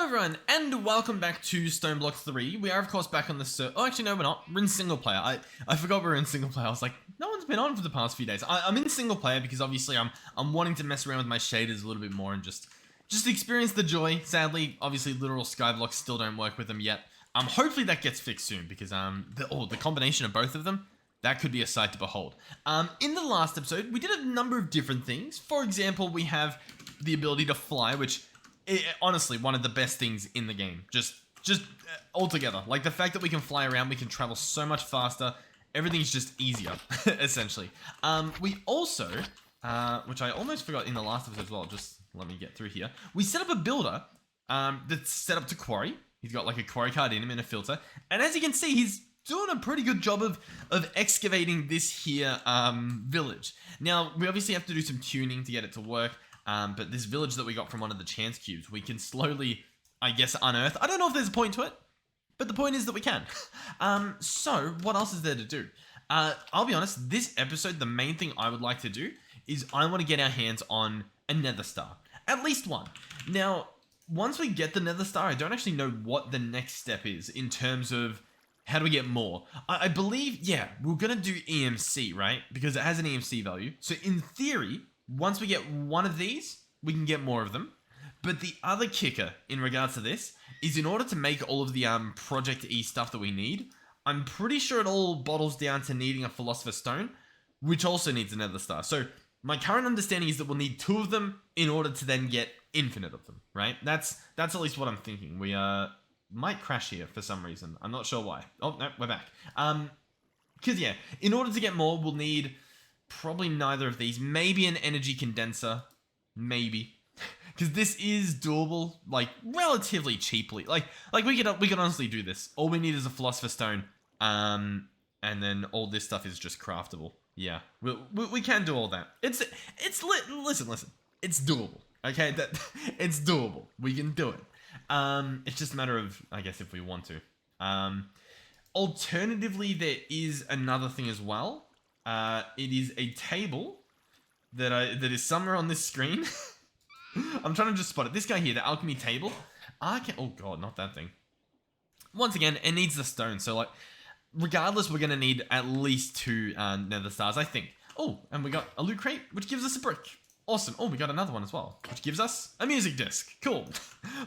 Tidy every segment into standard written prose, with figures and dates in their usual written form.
everyone, and welcome back to StoneBlock 3. We are, of course, back on the Oh, actually, no, we're not. We're in single player. I forgot we were in single player. I was like, no one's been on for the past few days. I'm in single player because, obviously, I'm wanting to mess around with my shaders a little bit more and just experience the joy. Sadly, obviously, literal skyblocks still don't work with them yet. Hopefully that gets fixed soon because, the combination of both of them, that could be a sight to behold. In the last episode, we did a number of different things. For example, we have the ability to fly, which... honestly, one of the best things in the game. Just altogether. Like, the fact that we can fly around, we can travel so much faster. Everything's just easier, essentially. We also, which I almost forgot in the last episode as well, just let me get through here. We set up a builder that's set up to quarry. He's got, like, a quarry card in him and a filter. And as you can see, he's doing a pretty good job of excavating this here village. Now, we obviously have to do some tuning to get it to work. But this village that we got from one of the chance cubes, we can slowly, I guess, unearth. I don't know if there's a point to it, but the point is that we can. So, what else is there to do? I'll be honest, this episode, the main thing I would like to do is I want to get our hands on a nether star. At least one. Now, once we get the nether star, I don't actually know what the next step is in terms of how do we get more. I believe, yeah, we're going to do EMC, right? Because it has an EMC value. So, in theory... once we get one of these, we can get more of them. But the other kicker in regards to this is in order to make all of the Project E stuff that we need, I'm pretty sure it all bottles down to needing a Philosopher's Stone, which also needs a Nether Star. So my current understanding is that we'll need 2 of them in order to then get infinite of them, right? That's at least what I'm thinking. We might crash here for some reason. I'm not sure why. Oh, no, we're back. Because yeah, in order to get more, we'll need... probably neither of these. Maybe an energy condenser. Maybe. Because this is doable, like, relatively cheaply. Like we could honestly do this. All we need is a Philosopher's Stone. And then all this stuff is just craftable. Yeah. We can do all that. Listen. It's doable. Okay? It's doable. We can do it. It's just a matter of, I guess, if we want to. Alternatively, there is another thing as well. It is a table that is somewhere on this screen. I'm trying to just spot it. This guy here, the Alchemy table. Oh god, not that thing. Once again, it needs the stone. So, like, regardless, we're going to need at least 2 nether stars, I think. Oh, and we got a loot crate, which gives us a brick. Awesome. Oh, we got another one as well, which gives us a music disc. Cool.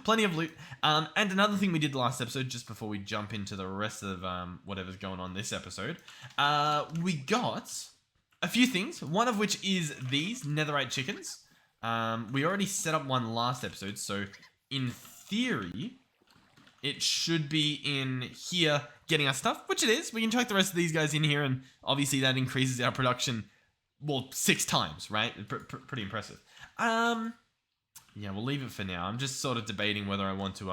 Plenty of loot. And another thing we did last episode, just before we jump into the rest of whatever's going on this episode, we got a few things, one of which is these netherite chickens. We already set up one last episode, so in theory, it should be in here getting us stuff, which it is. We can chuck the rest of these guys in here, and obviously that increases our production... well, 6 times, right? Pretty impressive. Yeah, we'll leave it for now. I'm just sort of debating whether I want to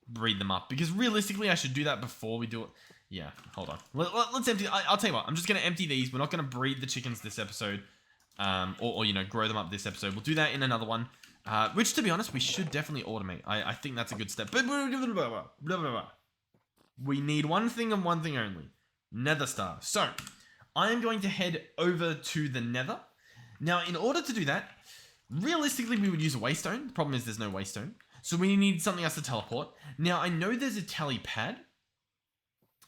breed them up. Because realistically, I should do that before we do it. Yeah, hold on. Let's empty... I'll tell you what. I'm just going to empty these. We're not going to breed the chickens this episode. Or, you know, grow them up this episode. We'll do that in another one. Which, to be honest, we should definitely automate. I think that's a good step. But we need one thing and one thing only. Nether Star. So... I am going to head over to the nether. Now, in order to do that, realistically, we would use a waystone. The problem is there's no waystone. So we need something else to teleport. Now, I know there's a tally pad.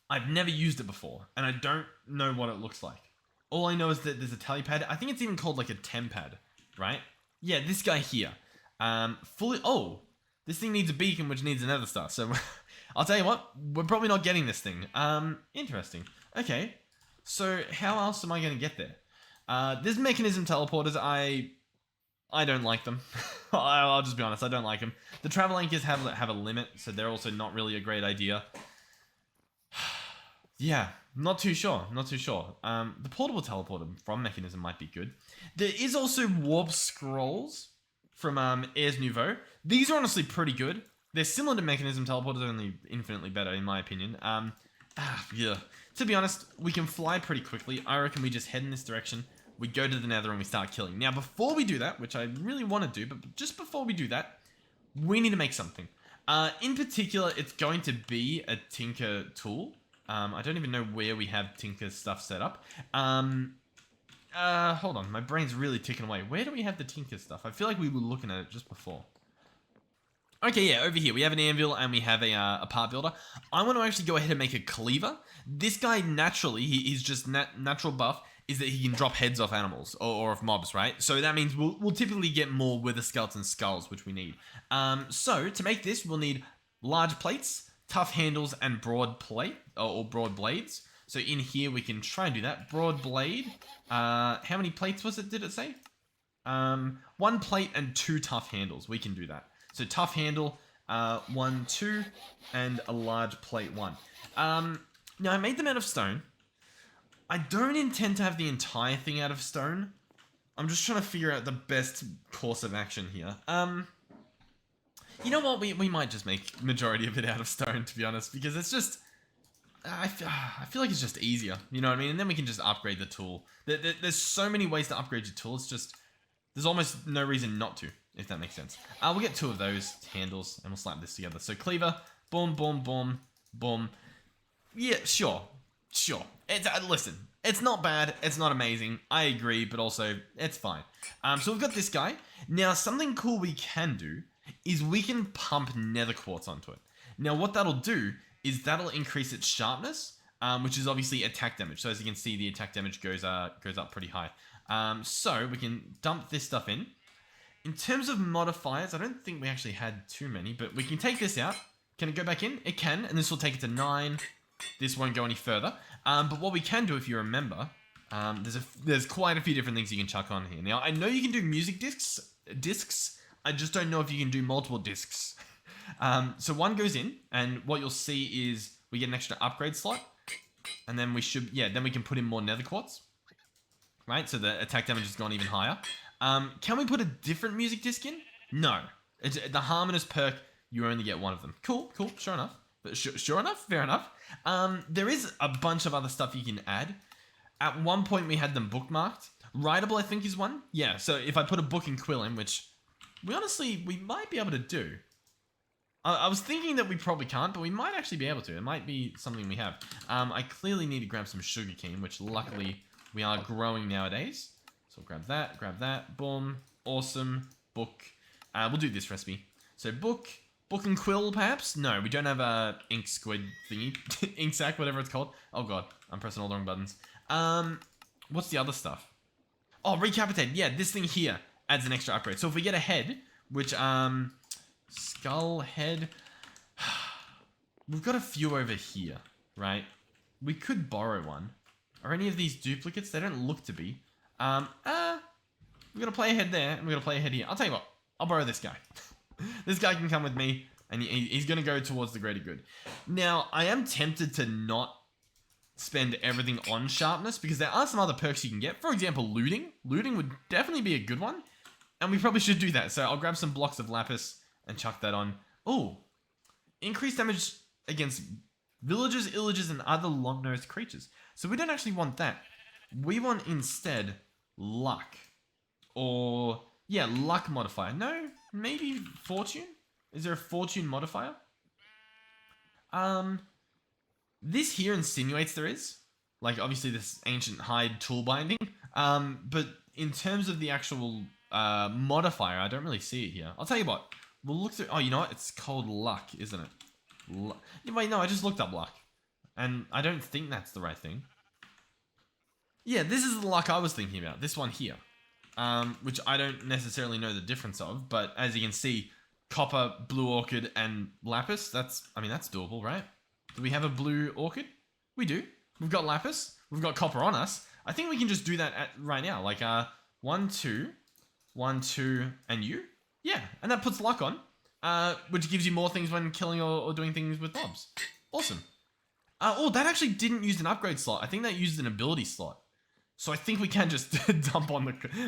I've never used it before, and I don't know what it looks like. All I know is that there's a tally pad. I think it's even called like a tem pad, right? Yeah, this guy here. Oh, this thing needs a beacon, which needs another star. So I'll tell you what, we're probably not getting this thing. Interesting. Okay. So, how else am I going to get there? There's mechanism teleporters. I don't like them. I'll just be honest, I don't like them. The travel anchors have a limit, so they're also not really a great idea. Yeah, not too sure. The portable teleporter from mechanism might be good. There is also warp scrolls from Airs Nouveau. These are honestly pretty good. They're similar to mechanism teleporters, only infinitely better in my opinion. Yeah. To be honest, we can fly pretty quickly. I reckon we just head in this direction. We go to the nether and we start killing. Now, before we do that, which I really want to do, but just before we do that, we need to make something. In particular, it's going to be a Tinker tool. I don't even know where we have Tinker stuff set up. Hold on. My brain's really ticking away. Where do we have the Tinker stuff? I feel like we were looking at it just before. Okay, yeah, over here we have an anvil and we have a part builder. I want to actually go ahead and make a cleaver. This guy naturally, he's just natural buff, is that he can drop heads off animals or off mobs, right? So that means we'll typically get more wither skeleton skulls, which we need. So to make this, we'll need large plates, tough handles, and broad plate or broad blades. So in here we can try and do that. Broad blade. How many plates was it? Did it say? 1 plate and 2 tough handles. We can do that. So tough handle, 1, 2, and a large plate 1. Now I made them out of stone. I don't intend to have the entire thing out of stone. I'm just trying to figure out the best course of action here. You know what? We might just make majority of it out of stone, to be honest, because it's just... I feel like it's just easier, you know what I mean? And then we can just upgrade the tool. There's so many ways to upgrade your tool, it's just... There's almost no reason not to, if that makes sense. We'll get 2 of those handles, and we'll slap this together. So cleaver, boom, boom, boom, boom. Yeah, sure. Listen, it's not bad, it's not amazing, I agree, but also, it's fine. So we've got this guy. Now, something cool we can do is we can pump nether quartz onto it. Now, what that'll do is that'll increase its sharpness, which is obviously attack damage. So as you can see, the attack damage goes up pretty high. So we can dump this stuff in. In terms of modifiers, I don't think we actually had too many, but we can take this out. Can it go back in? It can, and this will take it to 9. This won't go any further. But what we can do, if you remember, there's quite a few different things you can chuck on here. Now, I know you can do music discs. I just don't know if you can do multiple discs. So 1 goes in, and what you'll see is we get an extra upgrade slot, and then then we can put in more nether quartz. Right, so the attack damage has gone even higher. Can we put a different music disc in? No. The Harmonious perk, you only get 1 of them. Cool, sure enough. But sure enough, fair enough. There is a bunch of other stuff you can add. At one point, we had them bookmarked. Writable, I think, is 1. Yeah, so if I put a book and quill in, which we might be able to do. I was thinking that we probably can't, but we might actually be able to. It might be something we have. I clearly need to grab some sugarcane, which luckily we are growing nowadays. So grab that, boom, awesome, book. We'll do this recipe. So book and quill, perhaps? No, we don't have a ink squid thingy. Ink sac, whatever it's called. Oh god, I'm pressing all the wrong buttons. What's the other stuff? Oh, recapitate. Yeah, this thing here adds an extra upgrade. So if we get a head, which, skull head. We've got a few over here, right? We could borrow 1. Are any of these duplicates? They don't look to be. We're gonna play a head there, and we're gonna play a head here. I'll tell you what, I'll borrow this guy. This guy can come with me, and he's gonna go towards the greater good. Now, I am tempted to not spend everything on sharpness, because there are some other perks you can get. For example, looting. Looting would definitely be a good one, and we probably should do that. So I'll grab some blocks of lapis and chuck that on. Oh, increased damage against villagers, illagers, and other long-nosed creatures. So we don't actually want that. We want instead luck. Or, yeah, luck modifier. No, maybe fortune? Is there a fortune modifier? This here insinuates there is. Like, obviously this ancient hide tool binding. But in terms of the actual modifier, I don't really see it here. I'll tell you what. We'll look through... Oh, you know what? It's called luck, isn't it? Wait, no, I just looked up luck. And I don't think that's the right thing. Yeah, this is the luck I was thinking about. This one here. Which I don't necessarily know the difference of. But as you can see, copper, blue orchid, and lapis. That's doable, right? Do we have a blue orchid? We do. We've got lapis. We've got copper on us. I think we can just do that right now. Like, 1, 2, 1, 2, and you? Yeah, and that puts luck on. Which gives you more things when killing or doing things with mobs. Awesome. Oh, that actually didn't use an upgrade slot. I think that used an ability slot. So I think we can just dump on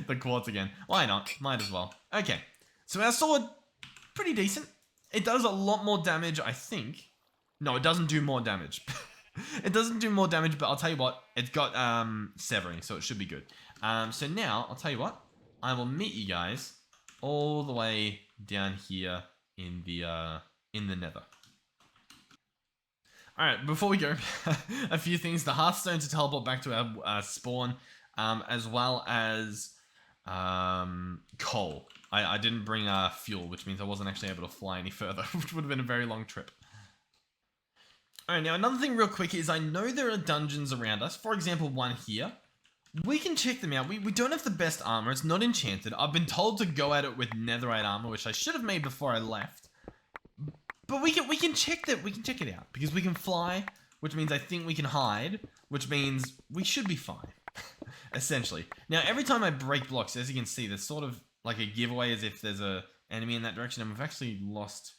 the quartz again. Why not? Might as well. Okay. So our sword, pretty decent. It does a lot more damage, I think. No, it doesn't do more damage. It doesn't do more damage, but I'll tell you what. It's got severing, so it should be good. So now, I'll tell you what. I will meet you guys all the way down here in the nether. Alright, before we go, a few things. The hearthstone to teleport back to our spawn, as well as coal. I didn't bring fuel, which means I wasn't actually able to fly any further, which would have been a very long trip. Alright, now another thing real quick is I know there are dungeons around us. For example, one here. We can check them out. We don't have the best armor. It's not enchanted. I've been told to go at it with netherite armor, which I should have made before I left. But we can check that. We can check it out because we can fly, which means I think we can hide, which means we should be fine. Essentially. Now, every time I break blocks, as you can see, there's sort of like a giveaway as if there's a enemy in that direction, and we've actually lost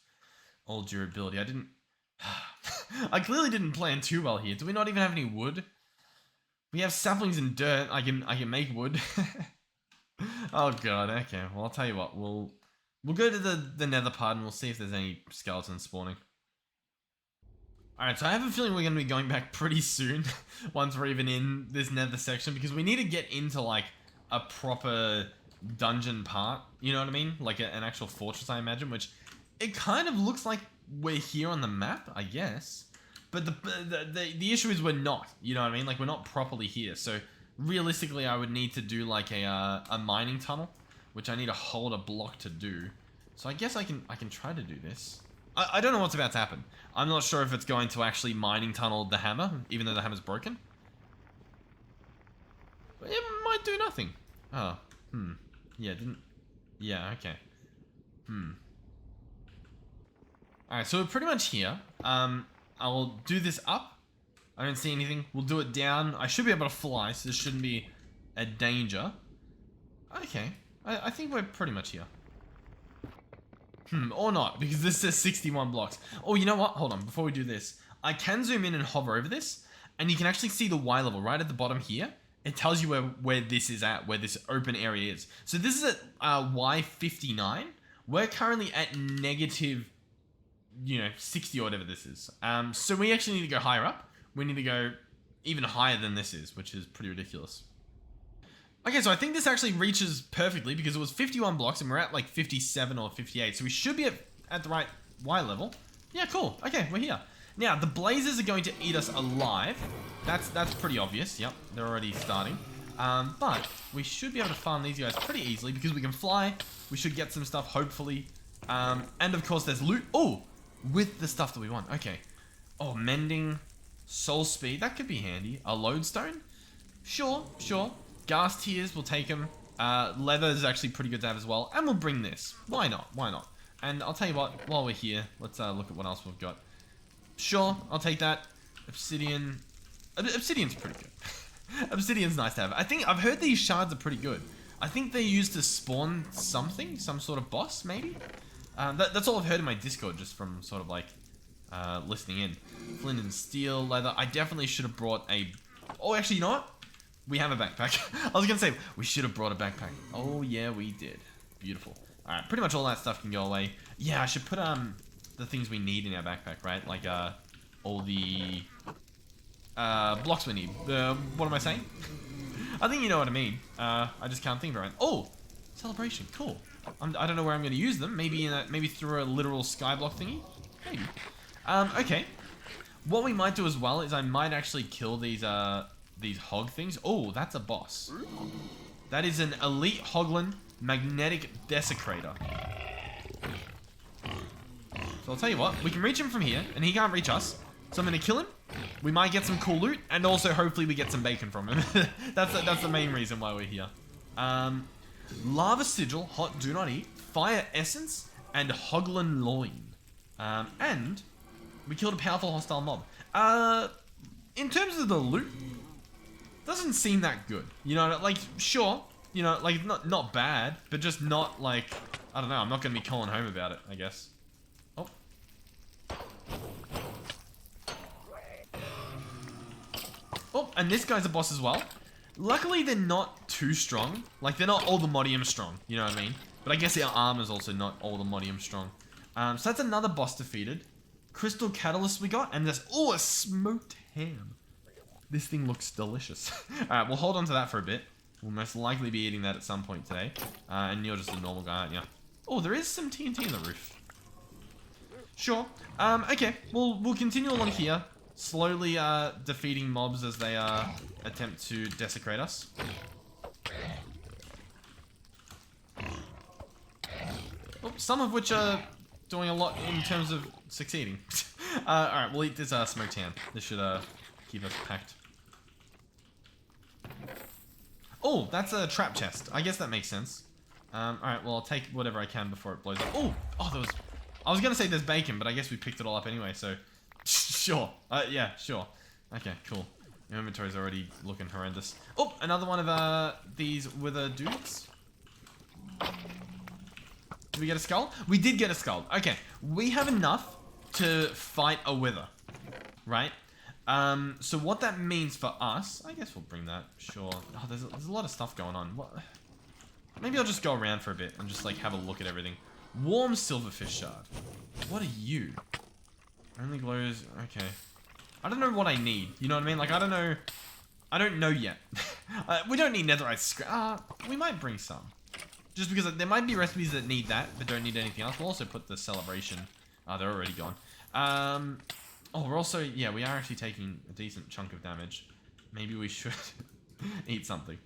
all durability. I clearly didn't plan too well here. Do we not even have any wood? We have saplings and dirt. I can make wood. Oh god. Okay. Well, I'll tell you what. We'll go to the nether part and we'll see if there's any skeletons spawning. Alright, so I have a feeling we're going to be going back pretty soon once we're even in this nether section, because we need to get into like a proper dungeon part, you know what I mean? Like an actual fortress, I imagine, which it kind of looks like we're here on the map, I guess. But the issue is we're not, you know what I mean? Like we're not properly here. So realistically, I would need to do like a mining tunnel, which I need to hold a block to do. So I guess I can try to do this. I don't know what's about to happen. I'm not sure if it's going to actually mining tunnel the hammer, even though the hammer's broken. But it might do nothing. Oh, yeah, didn't... Yeah, okay. Alright, so we're pretty much here. I'll do this up. I don't see anything. We'll do it down. I should be able to fly, so this shouldn't be a danger. Okay. I think we're pretty much here. Or not, because this says 61 blocks. Oh, you know what? Hold on, before we do this. I can zoom in and hover over this, and you can actually see the Y level right at the bottom here. It tells you where this is at, where this open area is. So this is at Y59. We're currently at negative, 60 or whatever this is. So we actually need to go higher up. We need to go even higher than this is, which is pretty ridiculous. Okay, so I think this actually reaches perfectly because it was 51 blocks and we're at like 57 or 58. So we should be at the right Y level. Yeah, cool. Okay, we're here. Now, the blazes are going to eat us alive. That's pretty obvious. Yep, they're already starting. But we should be able to farm these guys pretty easily because we can fly. We should get some stuff, hopefully. And of course, there's loot. Oh, with the stuff that we want. Okay. Oh, mending, soul speed. That could be handy. A lodestone? Sure. Gas tears, we'll take them. Leather is actually pretty good to have as well. And we'll bring this. Why not? And I'll tell you what, while we're here, let's look at what else we've got. Sure, I'll take that. Obsidian. Obsidian's pretty good. Obsidian's nice to have. I think I've heard these shards are pretty good. I think they're used to spawn something, some sort of boss, maybe? That's all I've heard in my Discord, just from sort of like listening in. Flint and steel, leather. I definitely should have brought a... Oh, actually, you know what? We have a backpack. I was going to say, we should have brought a backpack. Oh, yeah, we did. Beautiful. Alright, pretty much all that stuff can go away. Yeah, I should put the things we need in our backpack, right? Like all the blocks we need. What am I saying? I think you know what I mean. I just can't think of it right. Oh! Celebration. Cool. I don't know where I'm going to use them. Maybe through a literal skyblock thingy? Maybe. Okay. What we might do as well is I might actually kill these hog things. Oh, that's a boss. That is an elite hoglin magnetic desecrator. So I'll tell you what, we can reach him from here, and he can't reach us. So I'm gonna kill him. We might get some cool loot, and also hopefully we get some bacon from him. that's the main reason why we're here. Lava sigil, hot do not eat, fire essence, and hoglin loin. And we killed a powerful hostile mob. In terms of the loot, doesn't seem that good. You know, like, sure, like, not bad, but just not, like, I don't know, I'm not going to be calling home about it, I guess. Oh. Oh, and this guy's a boss as well. Luckily, they're not too strong. Like, they're not all the modium strong, you know what I mean? But I guess their armor's also not all the modium strong. So that's another boss defeated. Crystal catalyst we got, and there's, oh, a smoked ham. This thing looks delicious. Alright, we'll hold on to that for a bit. We'll most likely be eating that at some point today. And you're just a normal guy, aren't you? Oh, there is some TNT in the roof. Sure. Okay, we'll continue along here. Slowly defeating mobs as they attempt to desecrate us. some of which are doing a lot in terms of succeeding. Alright, we'll eat this smoked ham. This should keep us packed. Oh, that's a trap chest. I guess that makes sense. Alright, well, I'll take whatever I can before it blows up. Oh, there was... I was gonna say there's bacon, but I guess we picked it all up anyway, so... Sure. Yeah, sure. Okay, cool. Your inventory's already looking horrendous. Oh, another one of these wither dudes. Did we get a skull? We did get a skull. Okay, we have enough to fight a wither, right? So what that means for us, I guess we'll bring that, sure. Oh, there's a lot of stuff going on. What? Maybe I'll just go around for a bit and just like have a look at everything. Warm silverfish shard. What are you? Only glows, okay. I don't know what I need, you know what I mean? Like, I don't know yet. We don't need netherite scrap. We might bring some. Just because there might be recipes that need that, but don't need anything else. We'll also put the celebration. They're already gone. Oh, we're also, yeah, we are actually taking a decent chunk of damage. Maybe we should eat something.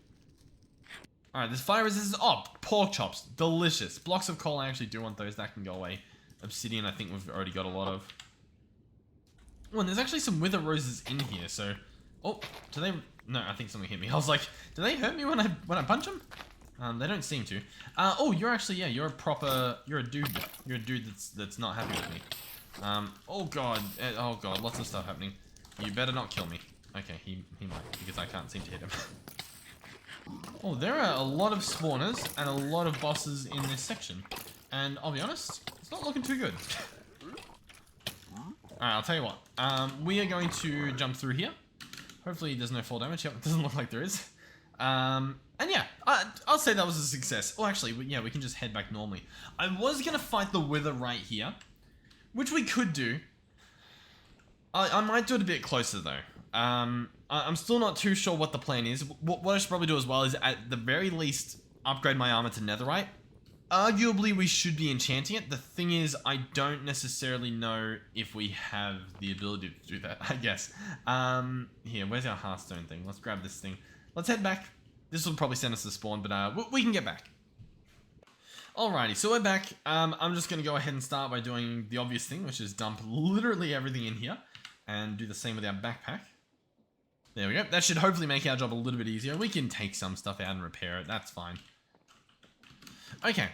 Alright, this fire resistance. Oh, pork chops. Delicious. Blocks of coal, I actually do want those. That can go away. Obsidian, I think we've already got a lot of. Oh, and there's actually some wither roses in here, so... Oh, do they... No, I think something hit me. I was like, do they hurt me when I punch them? They don't seem to. Oh, you're actually, yeah, you're a proper... You're a dude. You're a dude that's not happy with me. Oh god, lots of stuff happening. You better not kill me. Okay, he might, because I can't seem to hit him. Oh, there are a lot of spawners and a lot of bosses in this section. And I'll be honest, it's not looking too good. Alright, I'll tell you what. We are going to jump through here. Hopefully there's no fall damage. Yep, it doesn't look like there is. And yeah, I'll say that was a success. Oh, actually, yeah, we can just head back normally. I was going to fight the wither right here, which we could do. I might do it a bit closer, though. I'm still not too sure what the plan is. What I should probably do as well is, at the very least, upgrade my armor to netherite. Arguably, we should be enchanting it. The thing is, I don't necessarily know if we have the ability to do that, I guess. Here, where's our hearthstone thing? Let's grab this thing. Let's head back. This will probably send us to spawn, but we can get back. Alrighty, so we're back. I'm just going to go ahead and start by doing the obvious thing, which is dump literally everything in here. And do the same with our backpack. There we go. That should hopefully make our job a little bit easier. We can take some stuff out and repair it. That's fine. Okay.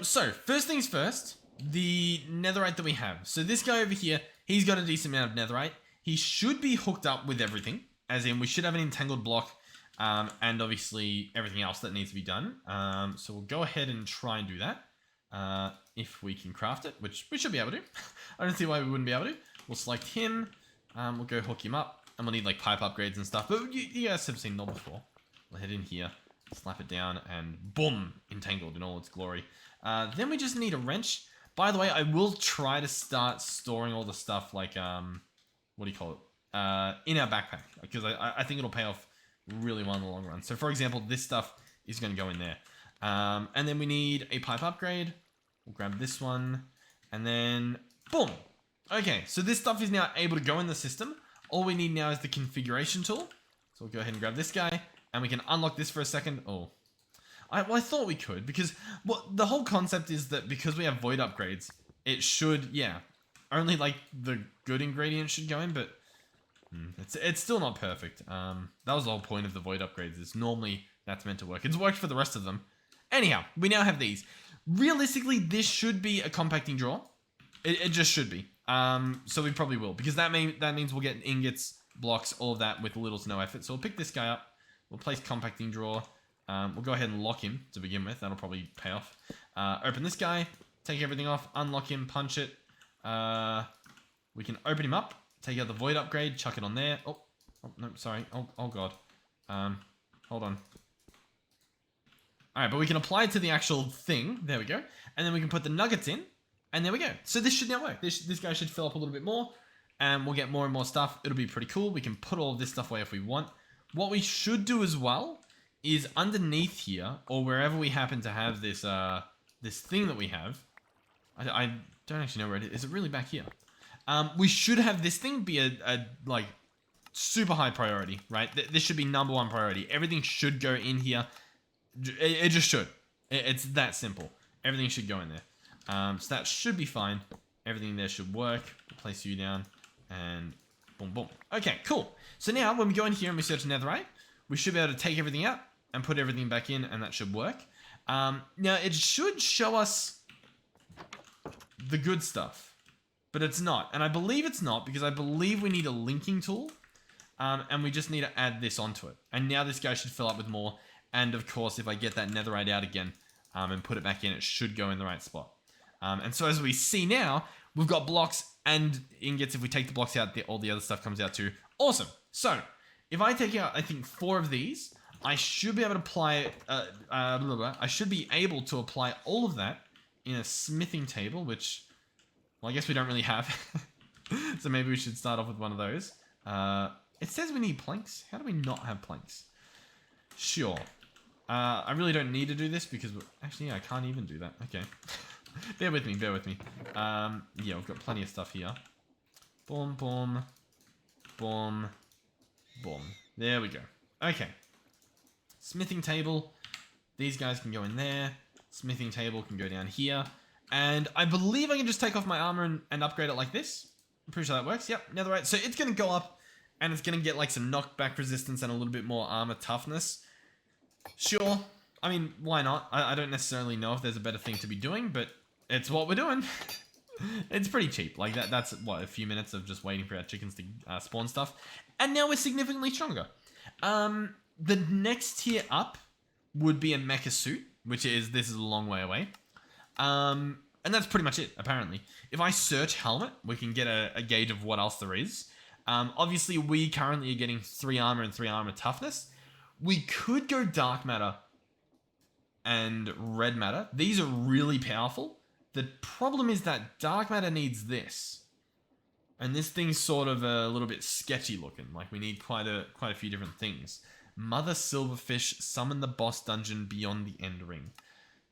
So, first things first. The netherite that we have. So this guy over here, he's got a decent amount of netherite. He should be hooked up with everything. As in, we should have an entangled block. And obviously, everything else that needs to be done. So we'll go ahead and try and do that. If we can craft it, which we should be able to. I don't see why we wouldn't be able to. We'll select him. We'll go hook him up. And we'll need like pipe upgrades and stuff. But you guys have seen them before. We'll head in here. Slap it down. And boom! Entangled in all its glory. Then we just need a wrench. By the way, I will try to start storing all the stuff like... what do you call it? In our backpack. Because I think it'll pay off really well in the long run. So for example, this stuff is going to go in there. And then we need a pipe upgrade. We'll grab this one. And then... boom! Okay, so this stuff is now able to go in the system. All we need now is the configuration tool. So we'll go ahead and grab this guy. And we can unlock this for a second. Oh. Well, I thought we could. Because the whole concept is that because we have void upgrades, it should, yeah, only like the good ingredients should go in. But it's still not perfect. That was the whole point of the void upgrades. Is normally that's meant to work. It's worked for the rest of them. Anyhow, we now have these. Realistically, this should be a compacting drawer. It just should be. So we probably will, because that means we'll get ingots, blocks, all of that with little to no effort. So we'll pick this guy up. We'll place compacting drawer. We'll go ahead and lock him to begin with. That'll probably pay off. Open this guy, take everything off, unlock him, punch it. We can open him up, take out the void upgrade, chuck it on there. Oh no, sorry. Oh god. Hold on. Alright, but we can apply it to the actual thing. There we go. And then we can put the nuggets in. And there we go. So this should now work. This guy should fill up a little bit more. And we'll get more and more stuff. It'll be pretty cool. We can put all of this stuff away if we want. What we should do as well is underneath here, or wherever we happen to have this this thing that we have. I don't actually know where it is. Is it really back here? We should have this thing be a like super high priority, right? This should be #1 priority. Everything should go in here. It just should. It's that simple. Everything should go in there. So that should be fine. Everything there should work. We'll place you down and boom, boom. Okay, cool. So now when we go in here and we search netherite, we should be able to take everything out and put everything back in, and that should work. Now it should show us the good stuff, but it's not. And I believe it's not because I believe we need a linking tool. And we just need to add this onto it. And now this guy should fill up with more. And of course, if I get that netherite out again and put it back in, it should go in the right spot. And so as we see now, we've got blocks and ingots. If we take the blocks out, all the other stuff comes out too. Awesome. So if I take out, I think 4 of these, I should be able to apply, I should be able to apply all of that in a smithing table, which, well, I guess we don't really have. So maybe we should start off with one of those. It says we need planks. How do we not have planks? Sure. I really don't need to do this because... Actually, yeah, I can't even do that. Okay. Bear with me, bear with me. Yeah, we've got plenty of stuff here. Boom, boom. Boom. Boom. There we go. Okay. Smithing table. These guys can go in there. Smithing table can go down here. And I believe I can just take off my armor and upgrade it like this. I'm pretty sure that works. Yep, netherite. So it's going to go up. And it's going to get like some knockback resistance and a little bit more armor toughness. Sure. I mean, why not? I don't necessarily know if there's a better thing to be doing, but it's what we're doing. It's pretty cheap. Like that's what, a few minutes of just waiting for our chickens to spawn stuff. And now we're significantly stronger. The next tier up would be a mecha suit, which is, this is a long way away. And that's pretty much it, apparently. If I search helmet, we can get a gauge of what else there is. Obviously, we currently are getting 3 armor and 3 armor toughness. We could go dark matter and red matter. These are really powerful. The problem is that dark matter needs this. And this thing's sort of a little bit sketchy looking. Like, we need quite a few different things. Mother Silverfish, summon the boss dungeon beyond the end ring.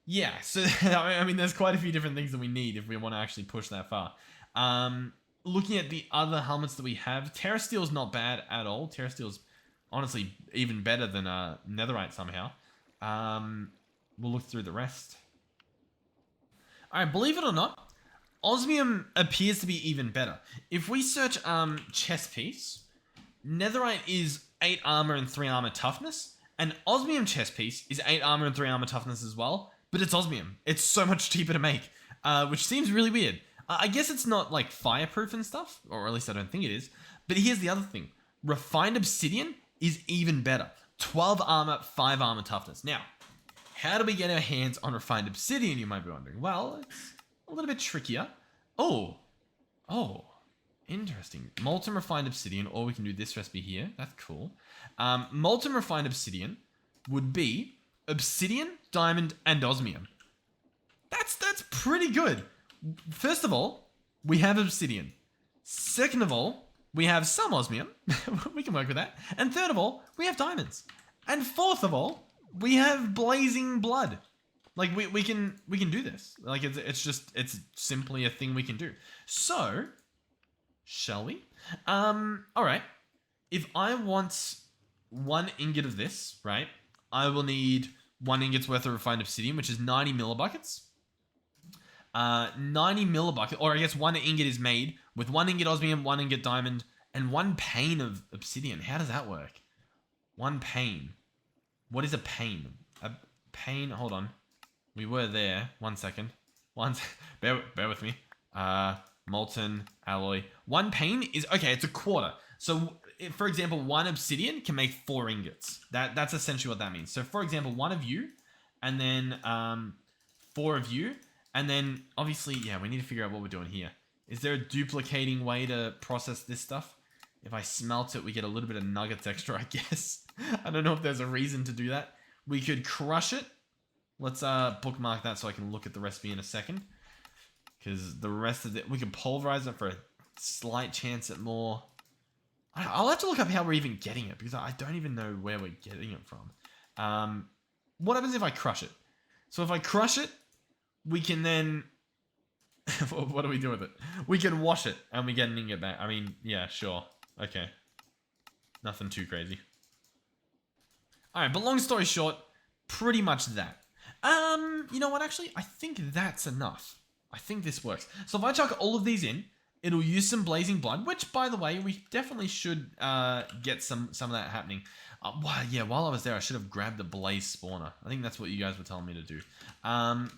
Yeah, so, I mean, there's quite a few different things that we need if we want to actually push that far. Looking at the other helmets that we have, Terra Steel's not bad at all. Terra Steel's honestly even better than Netherite somehow. We'll look through the rest. Alright, believe it or not, Osmium appears to be even better. If we search chest piece, Netherite is 8 armor and 3 armor toughness, and Osmium chest piece is 8 armor and 3 armor toughness as well, but it's Osmium. It's so much cheaper to make, which seems really weird. I guess it's not like fireproof and stuff, or at least I don't think it is. But here's the other thing. Refined Obsidian is even better. 12 armor, 5 armor toughness. Now, how do we get our hands on Refined Obsidian, you might be wondering? Well, it's a little bit trickier. Oh, interesting. Molten Refined Obsidian, or we can do this recipe here. That's cool. Molten Refined Obsidian would be Obsidian, Diamond, and Osmium. That's pretty good. First of all, we have Obsidian. Second of all, we have some Osmium. We can work with that. And third of all, we have diamonds. And fourth of all, we have blazing blood. Like we can do this. Like it's simply a thing we can do. So, shall we? All right. If I want 1 ingot of this, right? I will need 1 ingot's worth of refined obsidian, which is 90 millibuckets. 90 millibucket, or I guess 1 ingot is made with 1 ingot osmium, 1 ingot diamond, and 1 pane of obsidian. How does that work? 1 pane. What is a pane? A pane, hold on. We were there. 1 second. Bear with me. Molten alloy. 1 pane is, okay, it's a quarter. So, for example, 1 obsidian can make 4 ingots. That's essentially what that means. So, for example, 1 of you, and then 4 of you, and then, obviously, yeah, we need to figure out what we're doing here. Is there a duplicating way to process this stuff? If I smelt it, we get a little bit of nuggets extra, I guess. I don't know if there's a reason to do that. We could crush it. Let's bookmark that so I can look at the recipe in a second. Because the rest of it, we can pulverize it for a slight chance at more. I'll have to look up how we're even getting it, because I don't even know where we're getting it from. What happens if I crush it? So if I crush it, we can then... what do we do with it? We can wash it, and we get an ingot back. I mean, yeah, sure. Okay. Nothing too crazy. Alright, but long story short, pretty much that. You know what, actually? I think that's enough. I think this works. So if I chuck all of these in, it'll use some blazing blood, which, by the way, we definitely should get some of that happening. Yeah, while I was there, I should have grabbed the blaze spawner. I think that's what you guys were telling me to do.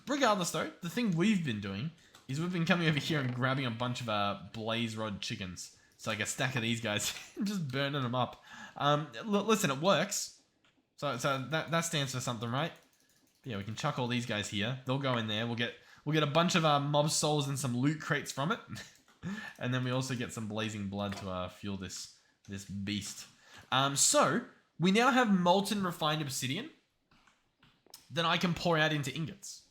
Regardless, though, the thing we've been doing is we've been coming over here and grabbing a bunch of blaze rod chickens. So like a stack of these guys and just burning them up. Listen, it works. So that stands for something, right? But yeah, we can chuck all these guys here. They'll go in there. We'll get a bunch of mob souls and some loot crates from it. And then we also get some blazing blood to fuel this beast. So we now have molten refined obsidian that I can pour out into ingots,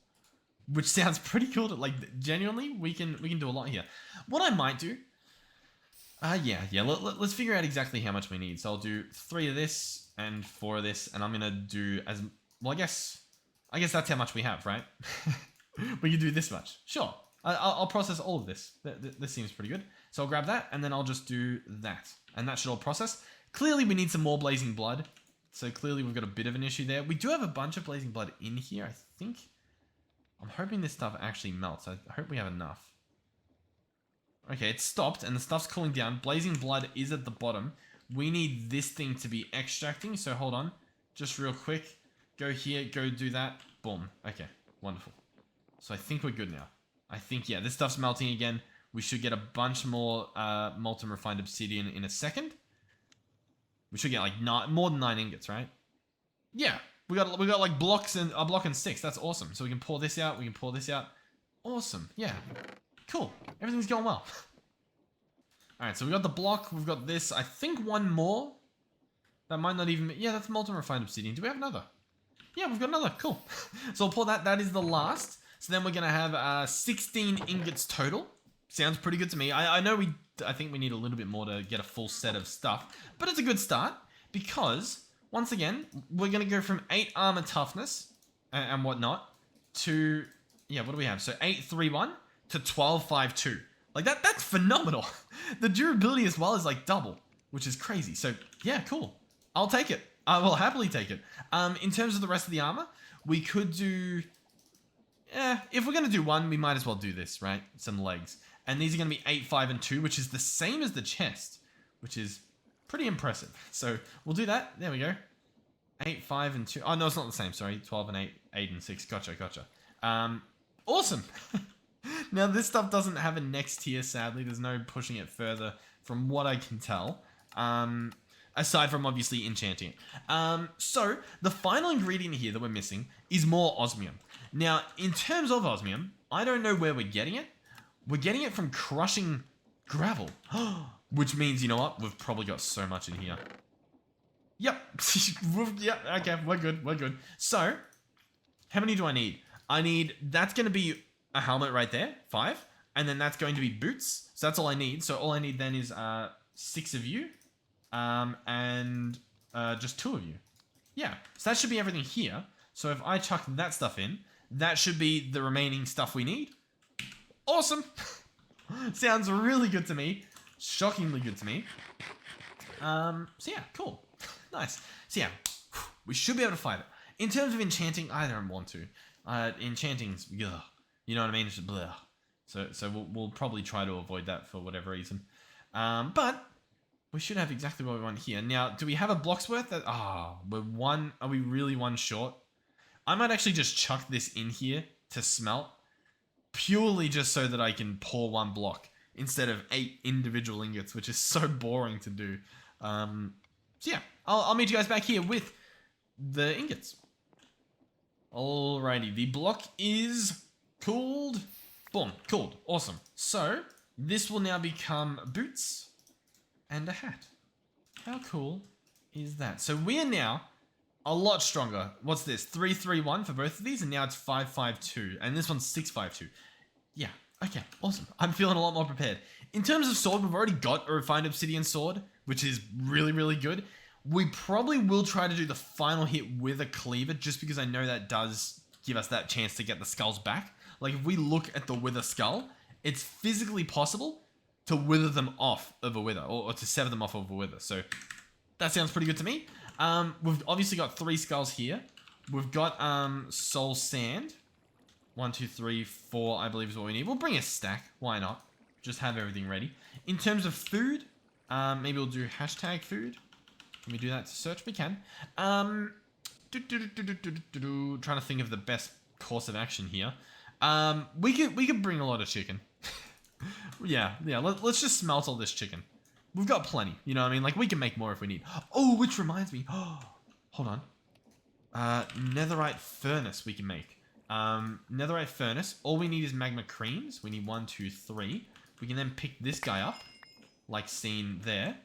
which sounds pretty cool. Like genuinely, we can do a lot here. What I might do, let's figure out exactly how much we need. So I'll do 3 of this and 4 of this, and I'm gonna do as well. I guess that's how much we have, right? We can do this much. Sure. I'll process all of this. This seems pretty good. So I'll grab that, and then I'll just do that. And that should all process. Clearly, we need some more blazing blood. So clearly, we've got a bit of an issue there. We do have a bunch of blazing blood in here, I think. I'm hoping this stuff actually melts. I hope we have enough. Okay, it stopped, and the stuff's cooling down. Blazing blood is at the bottom. We need this thing to be extracting, so hold on. Just real quick. Go here, go do that. Boom. Okay, wonderful. So I think we're good now. I think, yeah, this stuff's melting again. We should get a bunch more molten refined obsidian in a second. We should get like more than 9 ingots, right? Yeah, we got like blocks and a block and 6. That's awesome. So we can pour this out. We can pour this out. Awesome. Yeah, cool. Everything's going well. All right, so we got the block. We've got this. I think one more. That might not even. Yeah, that's molten refined obsidian. Do we have another? Yeah, we've got another. Cool. So I'll pour that. That is the last. So then we're going to have 16 ingots total. Sounds pretty good to me. I know I think we need a little bit more to get a full set of stuff. But it's a good start because, once again, we're going to go from 8 armor toughness and whatnot to, yeah, what do we have? So 831 to 1252. Like that's phenomenal. The durability as well is like double, which is crazy. So yeah, cool. I'll take it. I will happily take it. In terms of the rest of the armor, we could do... if we're going to do one, we might as well do this, right? Some legs. And these are going to be 8, 5, and 2, which is the same as the chest, which is pretty impressive. So we'll do that. There we go. 8, 5, and 2. Oh, no, it's not the same. Sorry. 12 and 8, 8 and 6. Gotcha. Awesome. Now, this stuff doesn't have a next tier, sadly. There's no pushing it further from what I can tell. Aside from obviously enchanting it. So the final ingredient here that we're missing is more osmium. Now, in terms of osmium, I don't know where we're getting it. We're getting it from crushing gravel. Which means, you know what? We've probably got so much in here. Yep. Yep. Okay, we're good. So, how many do I need? That's going to be a helmet right there, 5. And then that's going to be boots. So that's all I need. So all I need then is 6 of you. And just 2 of you. Yeah. So that should be everything here. So if I chuck that stuff in, that should be the remaining stuff we need. Awesome. Sounds really good to me. Shockingly good to me. So yeah, cool. Nice. So yeah, we should be able to fight it. In terms of enchanting, I don't want to. Enchanting's, ugh. You know what I mean? It's just blah. So we'll probably try to avoid that for whatever reason. But we should have exactly what we want here. Now, do we have a block's worth? Are we really 1 short? I might actually just chuck this in here to smelt. Purely just so that I can pour 1 block instead of 8 individual ingots, which is so boring to do. So yeah, I'll meet you guys back here with the ingots. Alrighty, the block is cooled. Boom, cooled. Awesome. So, this will now become boots and a hat. How cool is that? So we are now a lot stronger. What's this? 331 for both of these, and now it's 552, and this one's 652. Yeah, okay, awesome. I'm feeling a lot more prepared. In terms of sword, we've already got a refined obsidian sword, which is really, really good. We probably will try to do the final hit with a cleaver, just because I know that does give us that chance to get the skulls back. Like, if we look at the wither skull, it's physically possible to wither them off of a wither, or to sever them off of a wither. So, that sounds pretty good to me. We've obviously got 3 skulls here. We've got soul sand. 1, 2, 3, 4, I believe is what we need. We'll bring a stack. Why not? Just have everything ready. In terms of food, maybe we'll do hashtag food. Can we do that to search? We can. Trying to think of the best course of action here. We could bring a lot of chicken. yeah. Let's just smelt all this chicken. We've got plenty. You know what I mean? Like, we can make more if we need. Oh, which reminds me. Hold on. Netherite furnace we can make. Netherite furnace. All we need is magma creams. We need 1, 2, 3. We can then pick this guy up, like seen there.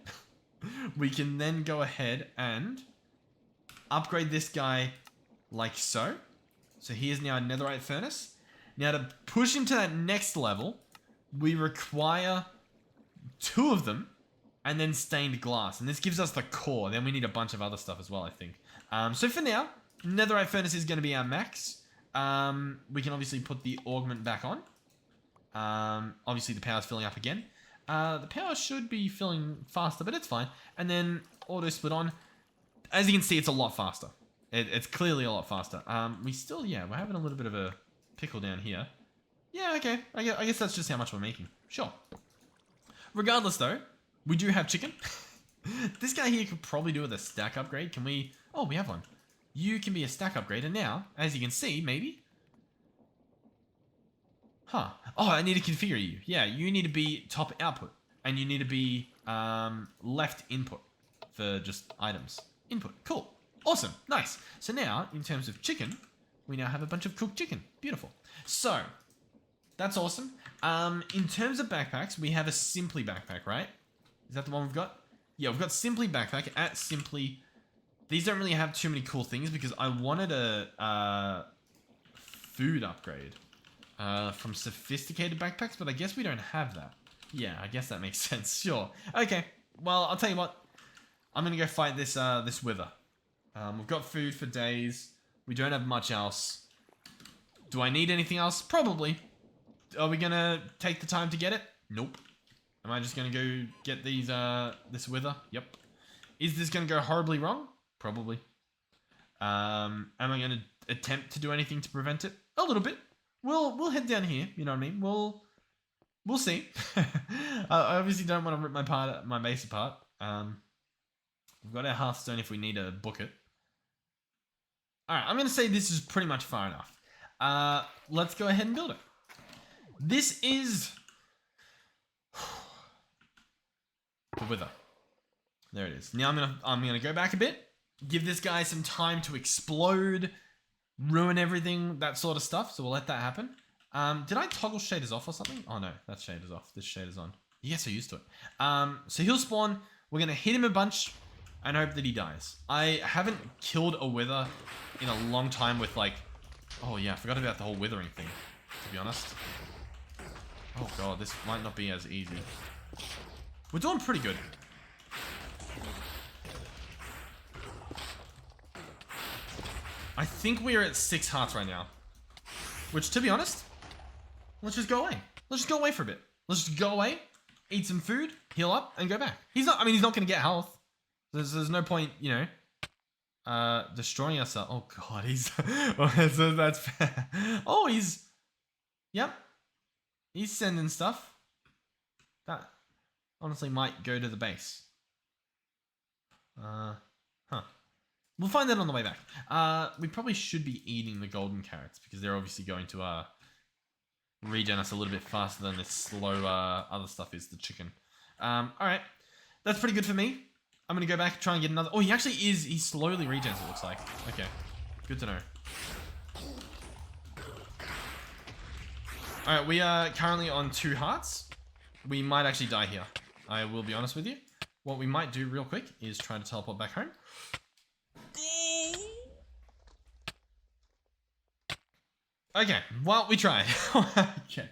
We can then go ahead and upgrade this guy like so. So here's now a netherite furnace. Now to push him to that next level, we require 2 of them and then stained glass. And this gives us the core. Then we need a bunch of other stuff as well, I think. So for now, netherite furnace is going to be our max. We can obviously put the augment back on. Obviously the power's filling up again. The power should be filling faster, but it's fine. And then auto split on. As you can see, it's a lot faster. It's clearly a lot faster. We're having a little bit of a pickle down here. Yeah, okay. I guess that's just how much we're making. Sure. Regardless, though, we do have chicken. This guy here could probably do with a stack upgrade. Can we... Oh, we have one. You can be a stack upgrade. And now, as you can see, maybe... Huh. Oh, I need to configure you. Yeah, you need to be top output. And you need to be left input for just items. Input. Cool. Awesome. Nice. So now, in terms of chicken, we now have a bunch of cooked chicken. Beautiful. So, that's awesome. In terms of backpacks, we have a Simply backpack, right? Is that the one we've got? Yeah, we've got Simply backpack at Simply. These don't really have too many cool things because I wanted a food upgrade from sophisticated backpacks, but I guess we don't have that. Yeah, I guess that makes sense. Sure. Okay. Well, I'll tell you what. I'm gonna go fight this this wither. We've got food for days. We don't have much else. Do I need anything else? Probably. Are we gonna take the time to get it? Nope. Am I just gonna go get these this wither? Yep. Is this gonna go horribly wrong? Probably. Am I gonna attempt to do anything to prevent it? A little bit. We'll head down here. You know what I mean? We'll see. I obviously don't want to rip my base apart. We've got our hearthstone if we need to book it. Alright, I'm going to say this is pretty much far enough. Let's go ahead and build it. This is... the wither. There it is. Now I'm gonna go back a bit. Give this guy some time to explode. Ruin everything, that sort of stuff. So we'll let that happen. Did I toggle shaders off or something? Oh no, that shader's off. This shader's on. You get so used to it. So he'll spawn. We're going to hit him a bunch and hope that he dies. I haven't killed a wither in a long time with like... Oh yeah, I forgot about the whole withering thing, to be honest. Oh god, this might not be as easy. We're doing pretty good. I think we're at 6 hearts right now. Which, to be honest, let's just go away. Let's just go away for a bit. Let's just go away, eat some food, heal up, and go back. He's not going to get health. There's no point, you know, destroying ourselves. Oh, God, he's... oh, that's fair. Oh, he's... Yep. He's sending stuff. That honestly might go to the base. Huh. We'll find that on the way back. We probably should be eating the golden carrots because they're obviously going to regen us a little bit faster than this slow other stuff is, the chicken. Alright. That's pretty good for me. I'm going to go back and try and get another... Oh, he actually is... He slowly regens, it looks like. Okay. Good to know. Alright, we are currently on 2 hearts. We might actually die here. I will be honest with you. What we might do real quick is try to teleport back home. Okay, well, we tried. Okay.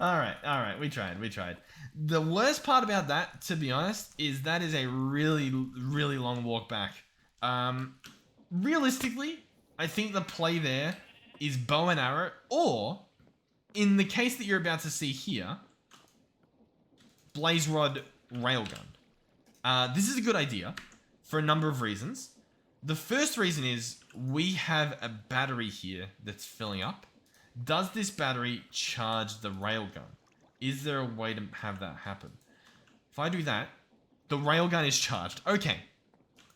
Alright, we tried. The worst part about that, to be honest, is that is a really, really long walk back. Realistically, I think the play there is bow and arrow, or, in the case that you're about to see here, blaze rod railgun. This is a good idea for a number of reasons. The first reason is we have a battery here that's filling up. Does this battery charge the railgun? Is there a way to have that happen? If I do that, the railgun is charged. Okay.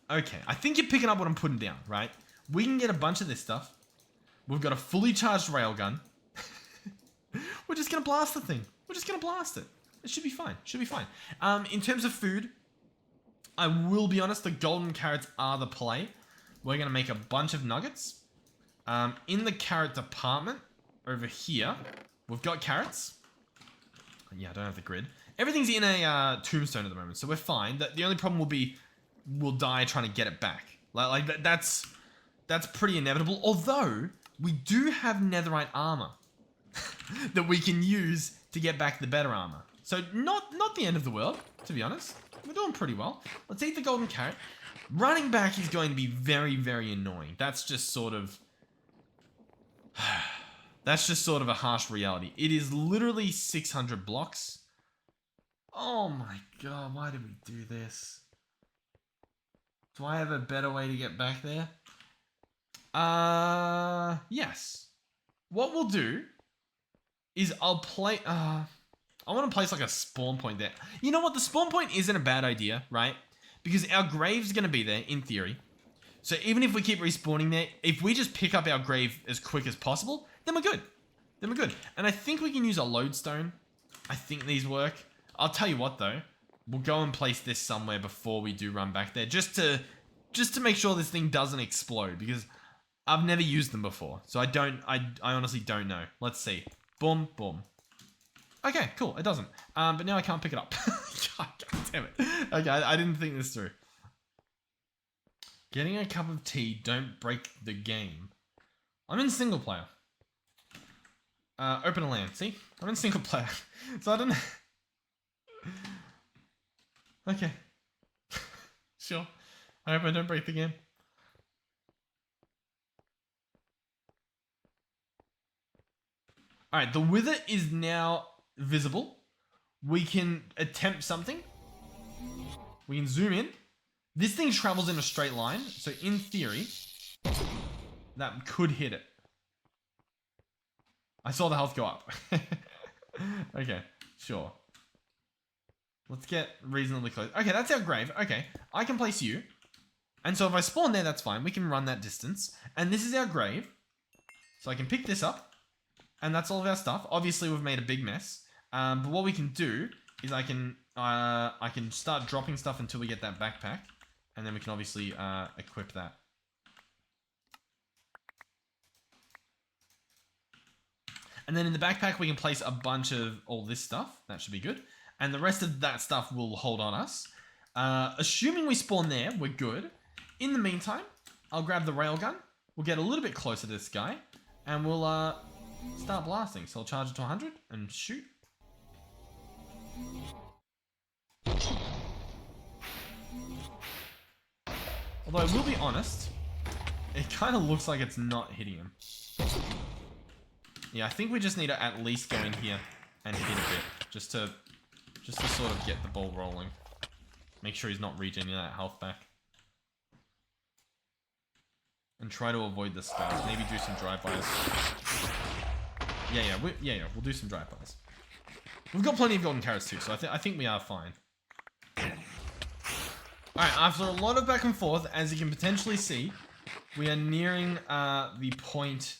Okay. I think you're picking up what I'm putting down, right? We can get a bunch of this stuff. We've got a fully charged railgun. We're just going to blast the thing. We're just going to blast it. It should be fine. Should be fine. In terms of food, I will be honest, the golden carrots are the play. We're going to make a bunch of nuggets. In the carrot department, over here, we've got carrots. Yeah, I don't have the grid. Everything's in a tombstone at the moment, so we're fine. The only problem will be we'll die trying to get it back. That's pretty inevitable. Although, we do have netherite armor that we can use to get back the better armor. So not the end of the world, to be honest. We're doing pretty well. Let's eat the golden carrot. Running back is going to be very, very annoying. That's just sort of... That's just sort of a harsh reality. It is literally 600 blocks. Oh my god, why did we do this? Do I have a better way to get back there? Yes. What we'll do is I'll play... I want to place like a spawn point there. You know what? The spawn point isn't a bad idea, right? Because our grave's going to be there, in theory. So even if we keep respawning there, if we just pick up our grave as quick as possible, then we're good. Then we're good. And I think we can use a lodestone. I think these work. I'll tell you what though. We'll go and place this somewhere before we do run back there. Just to make sure this thing doesn't explode. Because I've never used them before. So I honestly don't know. Let's see. Boom, boom. Okay, cool. It doesn't. But now I can't pick it up. God damn it. Okay, I didn't think this through. Getting a cup of tea, don't break the game. I'm in single player. Open a land. See? I'm in single player. So I don't know. Okay. Sure. I hope I don't break the game. Alright, the wither is now visible. We can attempt something. We can zoom in. This thing travels in a straight line, so in theory, that could hit it. I saw the health go up. Okay, sure. Let's get reasonably close. Okay, that's our grave. Okay, I can place you. And so if I spawn there, that's fine. We can run that distance. And this is our grave. So I can pick this up. And that's all of our stuff. Obviously, we've made a big mess. But what we can do is I can start dropping stuff until we get that backpack. And then we can obviously equip that. And then in the backpack, we can place a bunch of all this stuff. That should be good. And the rest of that stuff will hold on us. Assuming we spawn there, we're good. In the meantime, I'll grab the railgun. We'll get a little bit closer to this guy. And we'll start blasting. So I'll charge it to 100 and shoot. Although I will be honest, it kind of looks like it's not hitting him. Yeah, I think we just need to at least go in here and hit a bit. Just to sort of get the ball rolling. Make sure he's not regenerating that health back. And try to avoid the scars. Maybe do some drive-bys. Yeah, we'll do some drive-bys. We've got plenty of golden carrots too, so I think we are fine. Alright, after a lot of back and forth, as you can potentially see, we are nearing the point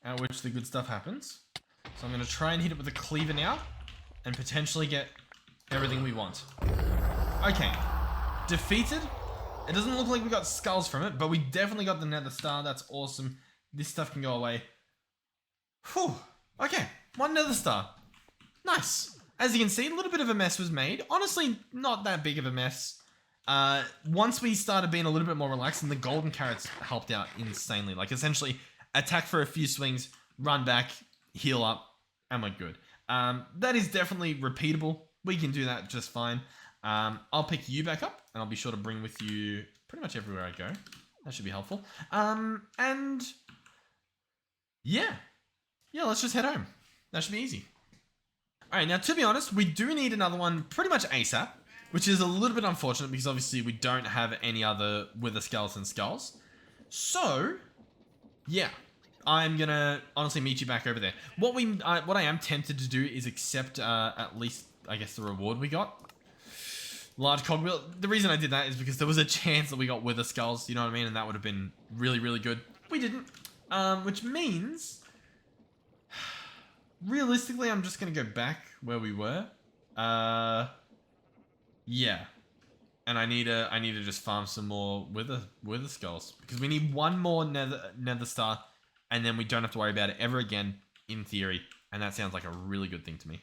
at which the good stuff happens. So I'm going to try and hit it with a cleaver now, and potentially get everything we want. Okay, defeated. It doesn't look like we got skulls from it, but we definitely got the nether star. That's awesome. This stuff can go away. Whew. Okay, one nether star. Nice. As you can see, a little bit of a mess was made. Honestly, not that big of a mess. Once we started being a little bit more relaxed, and the golden carrots helped out insanely. Like, essentially, attack for a few swings, run back, heal up, and we're good. That is definitely repeatable. We can do that just fine. I'll pick you back up, and I'll be sure to bring with you pretty much everywhere I go. That should be helpful. And yeah, let's just head home. That should be easy. All right, now to be honest, we do need another one pretty much ASAP, which is a little bit unfortunate because obviously we don't have any other wither skeleton skulls. So, yeah, I'm gonna honestly meet you back over there. What I am tempted to do is accept at least, I guess, the reward we got. Large cogwheel. The reason I did that is because there was a chance that we got wither skulls, you know what I mean? And that would have been really, really good. We didn't. Which means, realistically, I'm just gonna go back where we were. Yeah. And I need to just farm some more wither skulls. Because we need one more nether star, and then we don't have to worry about it ever again, in theory. And that sounds like a really good thing to me.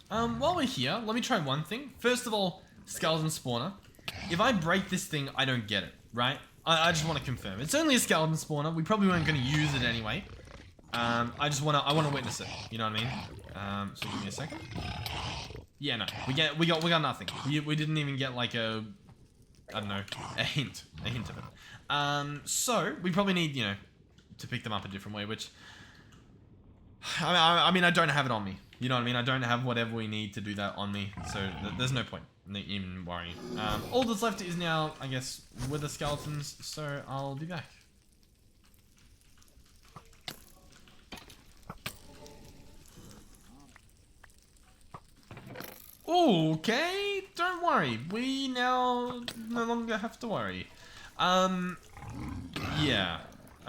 While we're here, let me try one thing. First of all, skeleton spawner. If I break this thing, I don't get it, right? I just want to confirm. It's only a skeleton spawner. We probably weren't going to use it anyway. I want to witness it. You know what I mean? So give me a second. Yeah, no, we got nothing. We didn't even get like I don't know, a hint of it. So we probably need, you know, to pick them up a different way, which I mean I don't have it on me. You know what I mean? I don't have whatever we need to do that on me, so there's no point in even worrying. All that's left is now, I guess, wither skeletons. So I'll be back. Okay, don't worry. We now no longer have to worry. Yeah.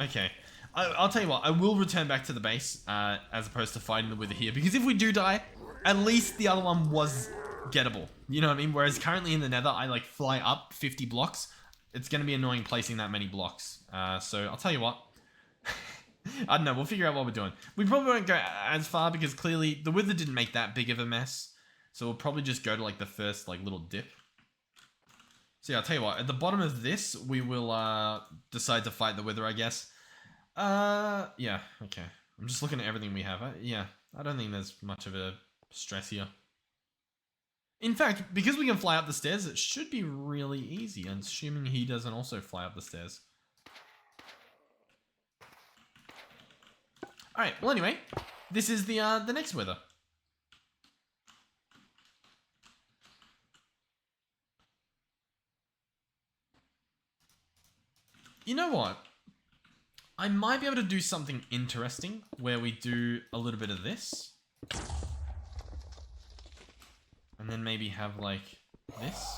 Okay. I'll tell you what, I will return back to the base, as opposed to fighting the wither here, because if we do die, at least the other one was gettable. You know what I mean? Whereas currently in the nether, I like fly up 50 blocks. It's going to be annoying placing that many blocks. So I'll tell you what. I don't know, we'll figure out what we're doing. We probably won't go as far because clearly the wither didn't make that big of a mess. So we'll probably just go to like the first like little dip. So yeah, I'll tell you what, at the bottom of this, we will decide to fight the wither, I guess. Yeah, okay. I'm just looking at everything we have. Yeah, I don't think there's much of a stress here. In fact, because we can fly up the stairs, it should be really easy. I'm assuming he doesn't also fly up the stairs. Alright, well anyway, this is the next wither. You know what? I might be able to do something interesting where we do a little bit of this. And then maybe have like this.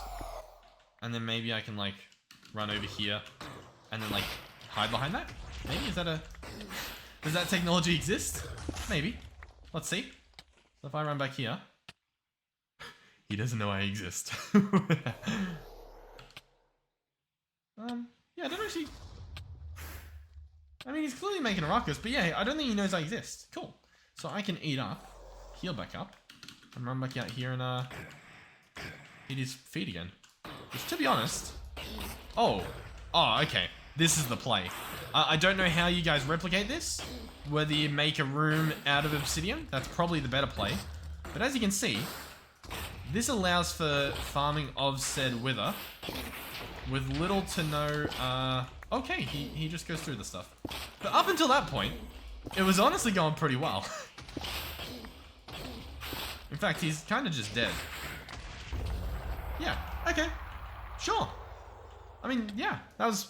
And then maybe I can like run over here and then like hide behind that. Maybe, does that technology exist? Maybe. Let's see. So if I run back here, he doesn't know I exist. Yeah, I don't actually... I mean, he's clearly making a ruckus, but yeah, I don't think he knows I exist. Cool. So I can eat up, heal back up, and run back out here and eat his feet again. Which, to be honest... Oh, okay. This is the play. I don't know how you guys replicate this. Whether you make a room out of obsidian, that's probably the better play. But as you can see, this allows for farming of said wither with little to no... okay, he just goes through the stuff. But up until that point, it was honestly going pretty well. In fact, he's kind of just dead. Yeah, okay. Sure. I mean, yeah, that was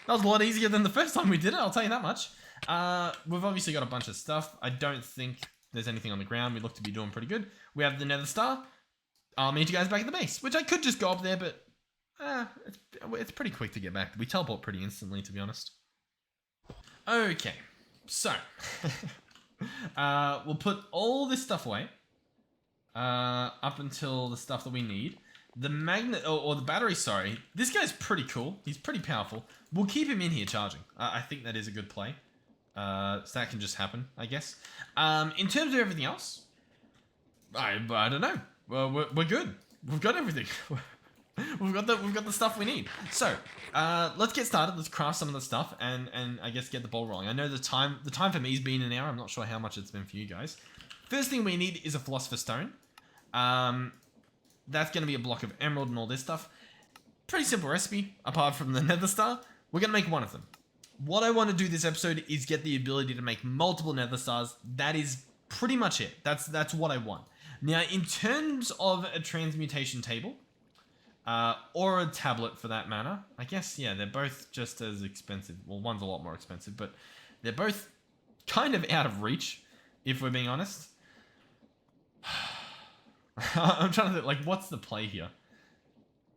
a lot easier than the first time we did it, I'll tell you that much. We've obviously got a bunch of stuff. I don't think there's anything on the ground. We look to be doing pretty good. We have the nether star. I'll meet you guys back at the base, which I could just go up there, but it's pretty quick to get back. We teleport pretty instantly, to be honest. Okay, so we'll put all this stuff away up until the stuff that we need. The magnet, or the battery, sorry. This guy's pretty cool. He's pretty powerful. We'll keep him in here charging. I think that is a good play. So that can just happen, I guess. In terms of everything else, I don't know. Well, we're good. We've got everything. we've got the stuff we need. So let's get started. Let's craft some of the stuff and I guess get the ball rolling. I know the time for me has been an hour. I'm not sure how much it's been for you guys. First thing we need is a philosopher's stone. That's going to be a block of emerald and all this stuff. Pretty simple recipe, apart from the nether star. We're going to make one of them. What I want to do this episode is get the ability to make multiple nether stars. That is pretty much it. That's what I want. Now, in terms of a transmutation table, or a tablet for that matter. I guess, yeah, they're both just as expensive. Well, one's a lot more expensive, but they're both kind of out of reach, if we're being honest. I'm trying to think, like, what's the play here?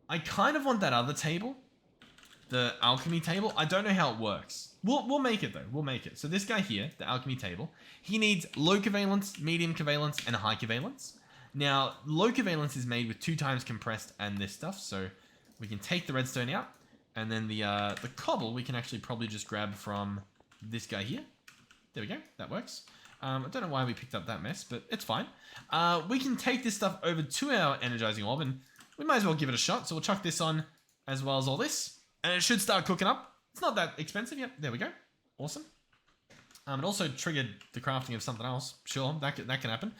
I kind of want that other table, the alchemy table. I don't know how it works. We'll make it though. We'll make it. So this guy here, the alchemy table, he needs low covalence, medium covalence, and high covalence. Now, low covalence is made with 2 times compressed and this stuff, so we can take the redstone out, and then the cobble we can actually probably just grab from this guy here. There we go. That works. I don't know why we picked up that mess, but it's fine. We can take this stuff over to our energizing orb, and we might as well give it a shot. So we'll chuck this on as well as all this, and it should start cooking up. It's not that expensive. Yep, there we go. Awesome. It also triggered the crafting of something else. Sure, that can happen.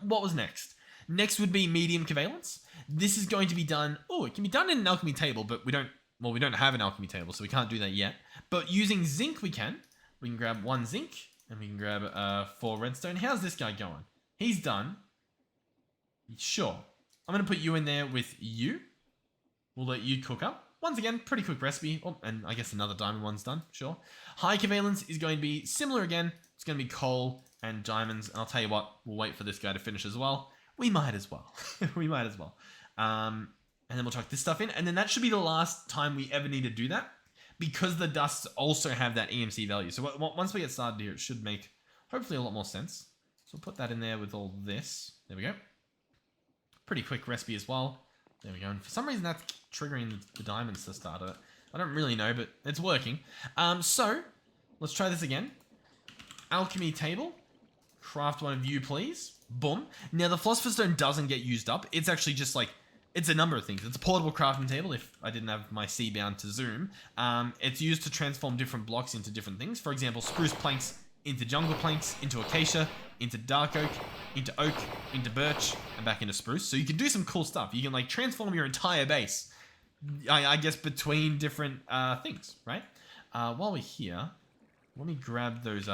What was next? Next would be medium covalence. This is going to be done. Oh, it can be done in an alchemy table, but we don't have an alchemy table, so we can't do that yet. But using zinc, we can. We can grab 1 zinc, and we can grab 4 redstone. How's this guy going? He's done. Sure. I'm going to put you in there with you. We'll let you cook up. Once again, pretty quick recipe. Oh, and I guess another diamond one's done. Sure. High covalence is going to be similar again. It's going to be coal and diamonds. And I'll tell you what, we'll wait for this guy to finish as well. We might as well. We might as well. And then we'll chuck this stuff in. And then that should be the last time we ever need to do that, because the dusts also have that EMC value. So once we get started here, it should make hopefully a lot more sense. So we'll put that in there with all this. There we go. Pretty quick recipe as well. There we go. And for some reason, that's triggering the diamonds to start it. I don't really know, but it's working. So let's try this again. Alchemy table. Craft one of you, please. Boom. Now, the Philosopher's Stone doesn't get used up. It's actually just like, it's a number of things. It's a portable crafting table, if I didn't have my C bound to zoom. It's used to transform different blocks into different things. For example, spruce planks into jungle planks, into acacia, into dark oak, into oak, into birch, and back into spruce. So you can do some cool stuff. You can like transform your entire base, I guess, between different things, right? While we're here, let me grab those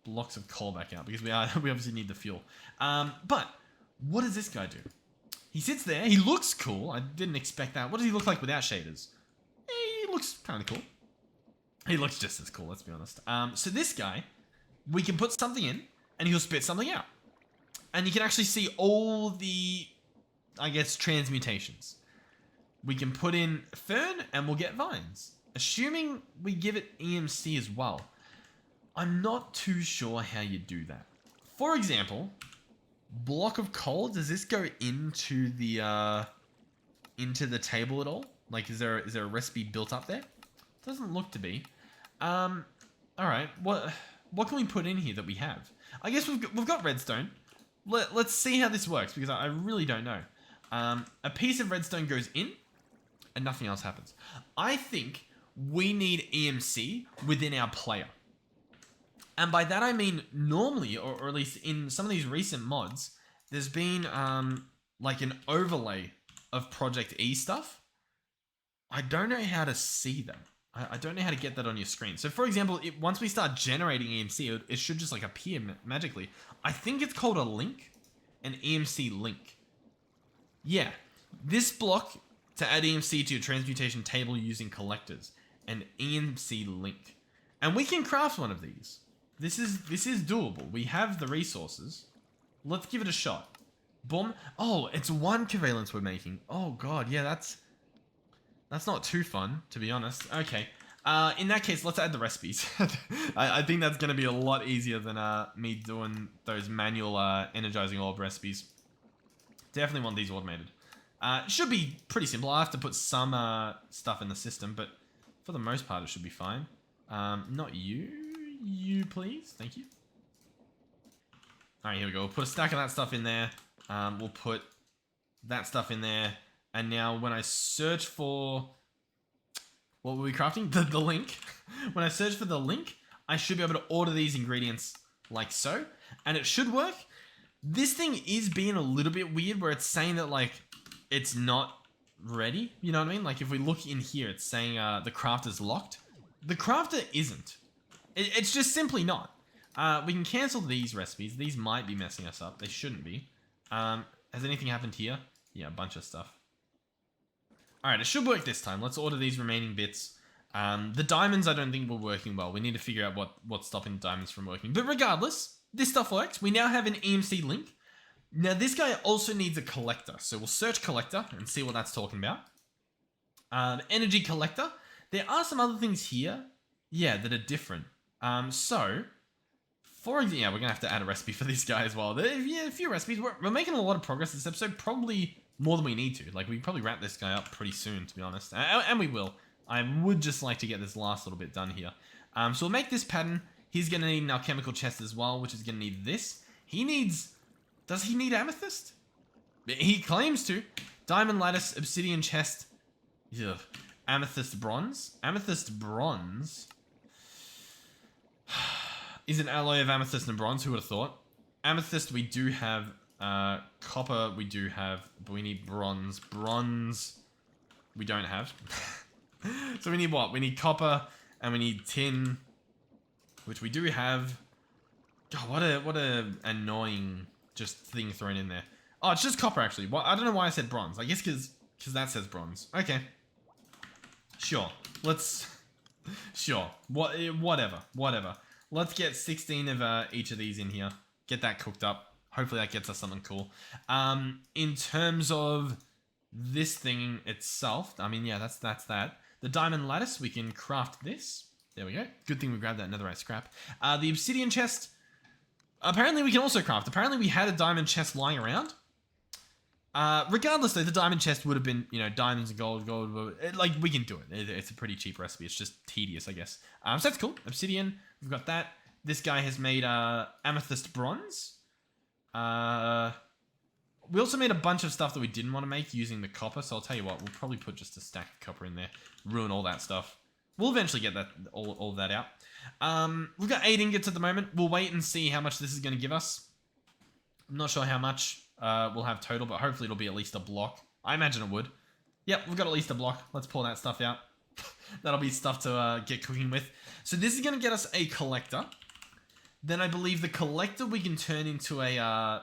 blocks of coal back out, because we obviously need the fuel. But what does this guy do? He sits there. He looks cool. I didn't expect that. What does he look like without shaders? He looks kind of cool. He looks just as cool, let's be honest. So this guy, we can put something in, and he'll spit something out. And you can actually see all the, I guess, transmutations. We can put in fern, and we'll get vines. Assuming we give it EMC as well. I'm not too sure how you do that. For example, block of coal, does this go into the table at all? Like, is there a recipe built up there? Doesn't look to be. All right. What can we put in here that we have? I guess we've got redstone. Let's see how this works, because I really don't know. A piece of redstone goes in, and nothing else happens. I think we need EMC within our player. And by that I mean normally, or at least in some of these recent mods, there's been like an overlay of Project E stuff. I don't know how to see that. I don't know how to get that on your screen. So for example, once we start generating EMC, it should just like appear magically. I think it's called a link, an EMC link. Yeah, this block to add EMC to your transmutation table using collectors, an EMC link. And we can craft one of these. This is doable. We have the resources. Let's give it a shot. Boom. Oh, it's 1 covalence we're making. Oh god, yeah, that's not too fun, to be honest. Okay. In that case, let's add the recipes. I think that's going to be a lot easier than me doing those manual energizing orb recipes. Definitely want these automated. Should be pretty simple. I have to put some stuff in the system, but for the most part, it should be fine. Not you. You, please. Thank you. Alright, here we go. We'll put a stack of that stuff in there. We'll put that stuff in there. And now when I search for... What were we crafting? The link. When I search for the link, I should be able to order these ingredients like so. And it should work. This thing is being a little bit weird, where it's saying that, like, it's not ready. You know what I mean? Like, if we look in here, it's saying the crafter's locked. The crafter isn't. It's just simply not. We can cancel these recipes. These might be messing us up. They shouldn't be. Has anything happened here? Yeah, a bunch of stuff. Alright, it should work this time. Let's order these remaining bits. The diamonds I don't think were working well. We need to figure out what's stopping the diamonds from working. But regardless, this stuff works. We now have an EMC link. Now this guy also needs a collector. So we'll search collector and see what that's talking about. Energy collector. There are some other things here, yeah, that are different. So, for example, yeah, we're going to have to add a recipe for this guy as well. Yeah, a few recipes. We're making a lot of progress this episode, probably more than we need to. Like, we can probably wrap this guy up pretty soon, to be honest. And we will. I would just like to get this last little bit done here. So we'll make this pattern. He's going to need an alchemical chest as well, which is going to need this. He needs... Does he need amethyst? He claims to. Diamond lattice, obsidian chest. Ugh. Amethyst bronze. Amethyst bronze is an alloy of amethyst and bronze. Who would have thought? Amethyst we do have. Copper we do have. But we need bronze. Bronze we don't have. So we need what? We need copper and we need tin, which we do have. God, what a annoying just thing thrown in there. Oh, it's just copper actually. Well, I don't know why I said bronze. I guess because that says bronze. Okay. Sure. Let's... Sure. Whatever. Let's get 16 of each of these in here. Get that cooked up. Hopefully that gets us something cool. In terms of this thing itself, I mean, yeah, that's that. The diamond lattice, we can craft this. There we go. Good thing we grabbed that netherite scrap. The obsidian chest, apparently we can also craft. Apparently we had a diamond chest lying around. Regardless though, the diamond chest would have been, you know, diamonds and gold, like, we can do it. It's a pretty cheap recipe. It's just tedious, I guess. So that's cool. Obsidian, we've got that. This guy has made, amethyst bronze. We also made a bunch of stuff that we didn't want to make using the copper, so I'll tell you what, we'll probably put just a stack of copper in there. Ruin all that stuff. We'll eventually get that all of that out. We've got 8 ingots at the moment. We'll wait and see how much this is going to give us. I'm not sure how much we'll have total, but hopefully it'll be at least a block. I imagine it would. Yep, we've got at least a block. Let's pull that stuff out. That'll be stuff to get cooking with. So this is going to get us a collector. Then I believe the collector we can turn into a...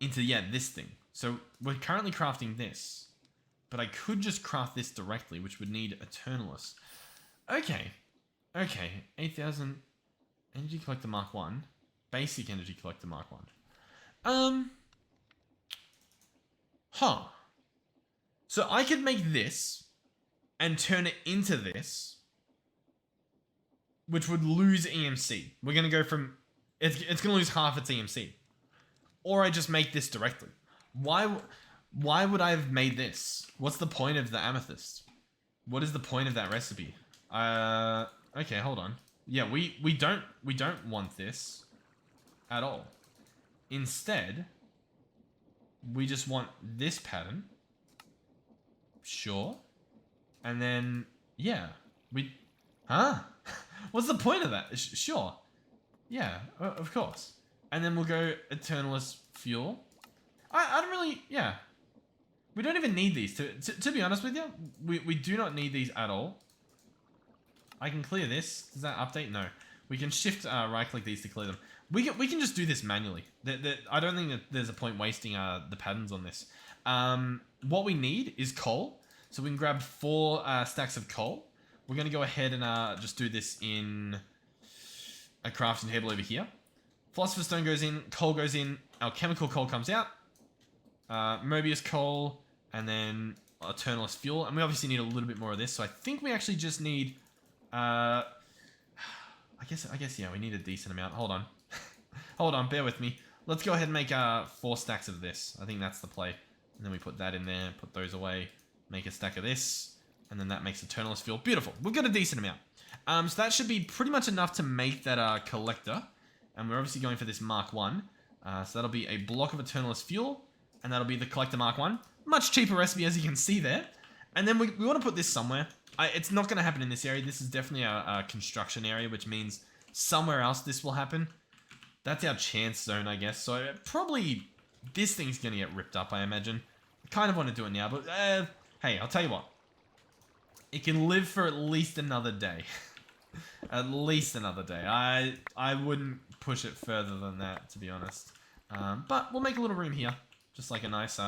this thing. So we're currently crafting this. But I could just craft this directly, which would need Eternalis. Okay. 8,000 energy collector Mark 1. Basic energy collector Mark 1. So I could make this and turn it into this, which would lose EMC. We're going to go from... It's going to lose half its EMC. Or I just make this directly. Why would I have made this? What's the point of the amethyst? What is the point of that recipe? Okay, hold on. Yeah, we don't want this at all. Instead, we just want this pattern. Sure. And then, yeah, what's the point of that? Sure. Yeah, of course. And then we'll go Eternalis fuel. I don't really, yeah. We don't even need these. To be honest with you, we do not need these at all. I can clear this. Does that update? No. We can shift right click these to clear them. We can just do this manually. I don't think that there's a point wasting the patterns on this. What we need is coal. So we can grab 4 stacks of coal. We're going to go ahead and just do this in a crafting table over here. Philosopher's Stone goes in, coal goes in, alchemical coal comes out, Mobius coal, and then Eternalis fuel. And we obviously need a little bit more of this, so I think we actually just need, I guess, yeah, we need a decent amount. Hold on. Hold on, bear with me. Let's go ahead and make 4 stacks of this. I think that's the play. And then we put that in there, put those away, make a stack of this, and then that makes Eternalis fuel. Beautiful. We've got a decent amount. So that should be pretty much enough to make that collector. And we're obviously going for this Mark 1. So that'll be a block of Eternalis fuel. And that'll be the collector Mark 1. Much cheaper recipe, as you can see there. And then we want to put this somewhere. It's not going to happen in this area. This is definitely a construction area, which means somewhere else this will happen. That's our chance zone, I guess. So probably this thing's going to get ripped up, I imagine. I kind of want to do it now, but hey, I'll tell you what. It can live for at least another day. At least another day. I wouldn't push it further than that, to be honest. But we'll make a little room here. Just like a nice,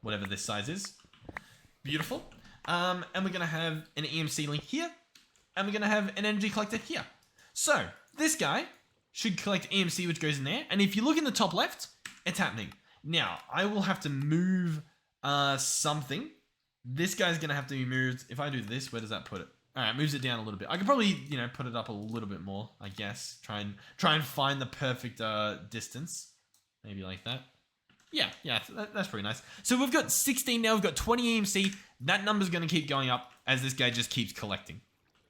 whatever this size is. Beautiful. And we're going to have an EMC link here. And we're going to have an energy collector here. So this guy should collect EMC, which goes in there. And if you look in the top left, it's happening. Now, I will have to move something. This guy's going to have to be moved. If I do this, where does that put it? All right, moves it down a little bit. I could probably, put it up a little bit more, I guess. Try and find the perfect distance. Maybe like that. Yeah, that's pretty nice. So we've got 16 now. We've got 20 EMC. That number's going to keep going up as this guy just keeps collecting.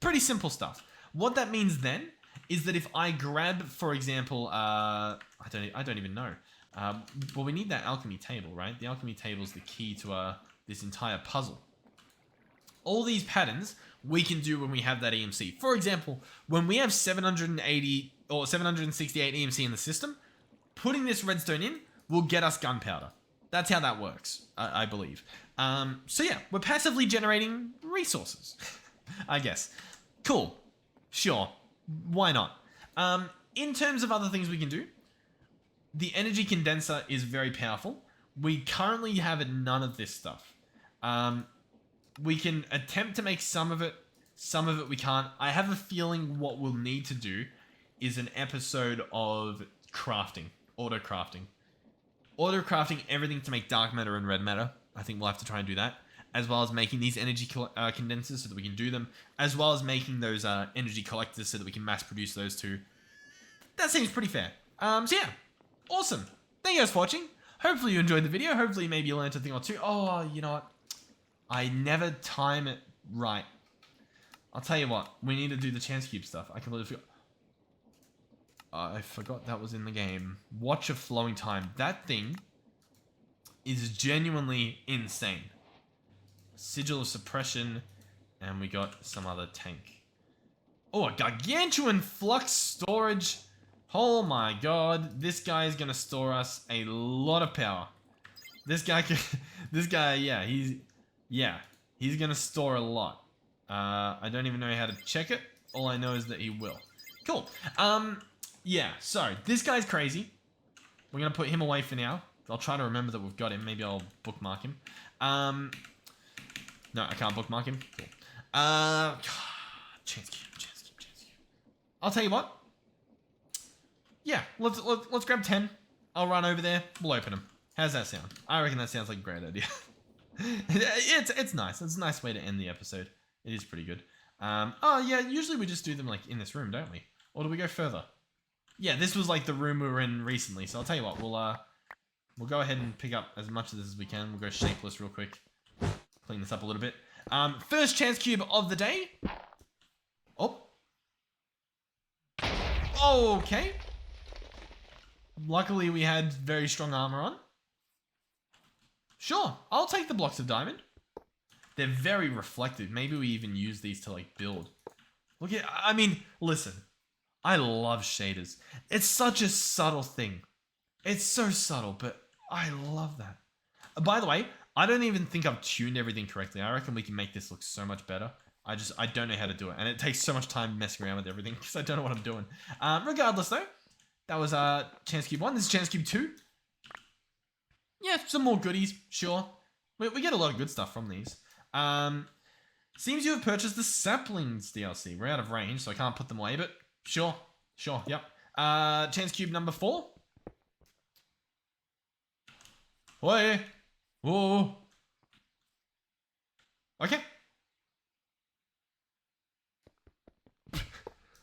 Pretty simple stuff. What that means then is that if I grab, for example, I don't even know. Well, we need that alchemy table, right? The alchemy table is the key to this entire puzzle. All these patterns we can do when we have that EMC. For example, when we have 780 or 768 EMC in the system, putting this redstone in will get us gunpowder. That's how that works, I believe. So yeah, we're passively generating resources, I guess. Cool. Sure. Why not? In terms of other things we can do, the energy condenser is very powerful. We currently have none of this stuff. We can attempt to make some of it we can't. I have a feeling what we'll need to do is an episode of crafting, auto crafting. Auto crafting everything to make dark matter and red matter. I think we'll have to try and do that, as well as making these energy condensers so that we can do them, as well as making those energy collectors so that we can mass produce those too. That seems pretty fair. So yeah, awesome. Thank you guys for watching. Hopefully you enjoyed the video. Hopefully maybe you learned a thing or two. Oh, you know what? I never time it right. I'll tell you what. We need to do the chance cube stuff. I completely forgot. I forgot that was in the game. Watch a flowing time. That thing is genuinely insane. Sigil of suppression. And we got some other tank. Oh, a gargantuan flux storage. Oh my god. This guy is going to store us a lot of power. This guy, yeah, he's going to store a lot. I don't even know how to check it. All I know is that he will. Cool. Yeah, so this guy's crazy. We're going to put him away for now. I'll try to remember that we've got him. Maybe I'll bookmark him. No, I can't bookmark him. Cool. Chance cube. I'll tell you what. Yeah, let's grab 10. I'll run over there. We'll open them. How's that sound? I reckon that sounds like a great idea. It's nice. It's a nice way to end the episode. It is pretty good. Oh yeah, usually we just do them like in this room, don't we? Or do we go further? Yeah, this was like the room we were in recently. So I'll tell you what, we'll go ahead and pick up as much of this as we can. We'll go shapeless real quick. Clean this up a little bit. First chance cube of the day. Oh. Okay. Luckily we had very strong armor on. Sure, I'll take the blocks of diamond. They're very reflective. Maybe we even use these to like build. Look at, I mean, listen. I love shaders. It's such a subtle thing. It's so subtle, but I love that. By the way, I don't even think I've tuned everything correctly. I reckon we can make this look so much better. I don't know how to do it. And it takes so much time messing around with everything because I don't know what I'm doing. Regardless though, that was chance cube 1. This is chance cube 2. Yeah, some more goodies, sure. We get a lot of good stuff from these. Seems you have purchased the saplings DLC. We're out of range, so I can't put them away, but sure, yep. Chance cube number 4. Oi! Whoa! Okay.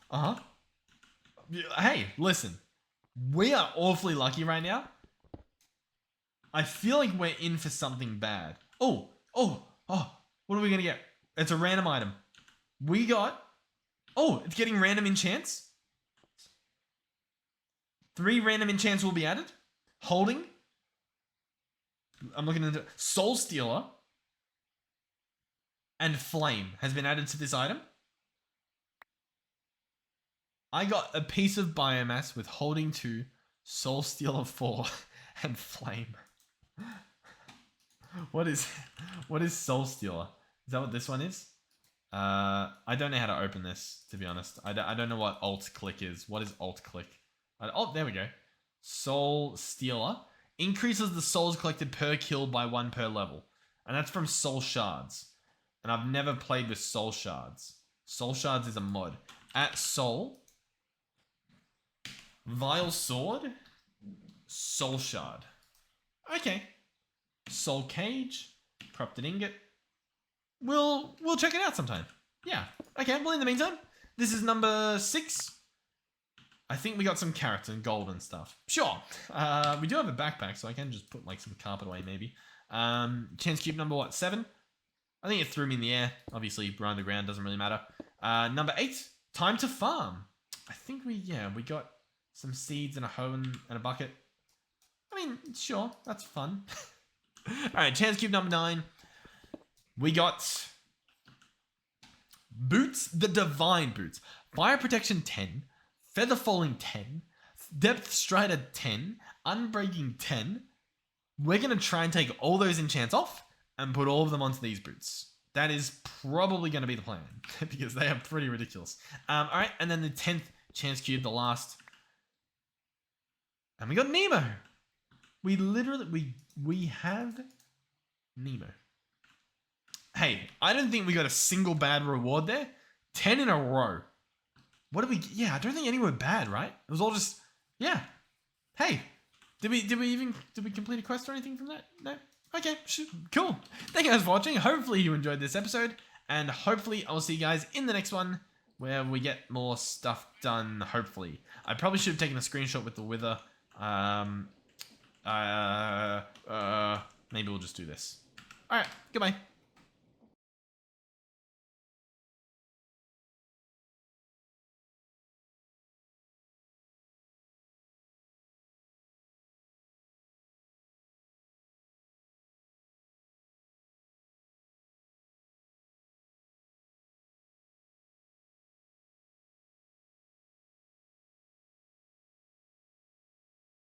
Uh-huh. Hey, listen. We are awfully lucky right now. I feel like we're in for something bad. Oh! What are we gonna get? It's a random item. We got... Oh, it's getting random enchants. 3 random enchants will be added. Holding. I'm looking into... Soul Stealer. And Flame has been added to this item. I got a piece of biomass with Holding 2, Soul Stealer 4, and Flame. What is Soul Stealer? Is that what this one is? I don't know how to open this, to be honest. I don't know what alt click is. What is alt click? Oh, there we go. Soul Stealer increases the souls collected per kill by 1 per level. And that's from Soul Shards. And I've never played with Soul Shards. Soul Shards is a mod. At Soul, Vile Sword, Soul Shard. Okay. Soul Cage, Corrupted Ingot. We'll check it out sometime. Yeah. Okay, well in the meantime, this is number 6. I think we got some carrots and gold and stuff. Sure. We do have a backpack, so I can just put like some carpet away maybe. Chance cube number what? 7? I think it threw me in the air. Obviously, behind the ground doesn't really matter. Number 8, time to farm. I think we got some seeds and a hoe and a bucket. I mean, sure, that's fun. All right, chance cube number 9. We got boots, the divine boots. Fire protection 10, feather falling 10, depth strider 10, unbreaking 10. We're going to try and take all those enchants off and put all of them onto these boots. That is probably going to be the plan because they are pretty ridiculous. All right, and then the 10th chance cube, the last. And we got Nemo. We literally, we have Nemo. Hey, I don't think we got a single bad reward there. 10 in a row. What did we, yeah, I don't think any were bad, right? It was all just, yeah. Hey, did we complete a quest or anything from that? No? Okay, cool. Thank you guys for watching. Hopefully you enjoyed this episode. And hopefully I'll see you guys in the next one where we get more stuff done, hopefully. I probably should have taken a screenshot with the wither. Maybe we'll just do this. Alright, goodbye.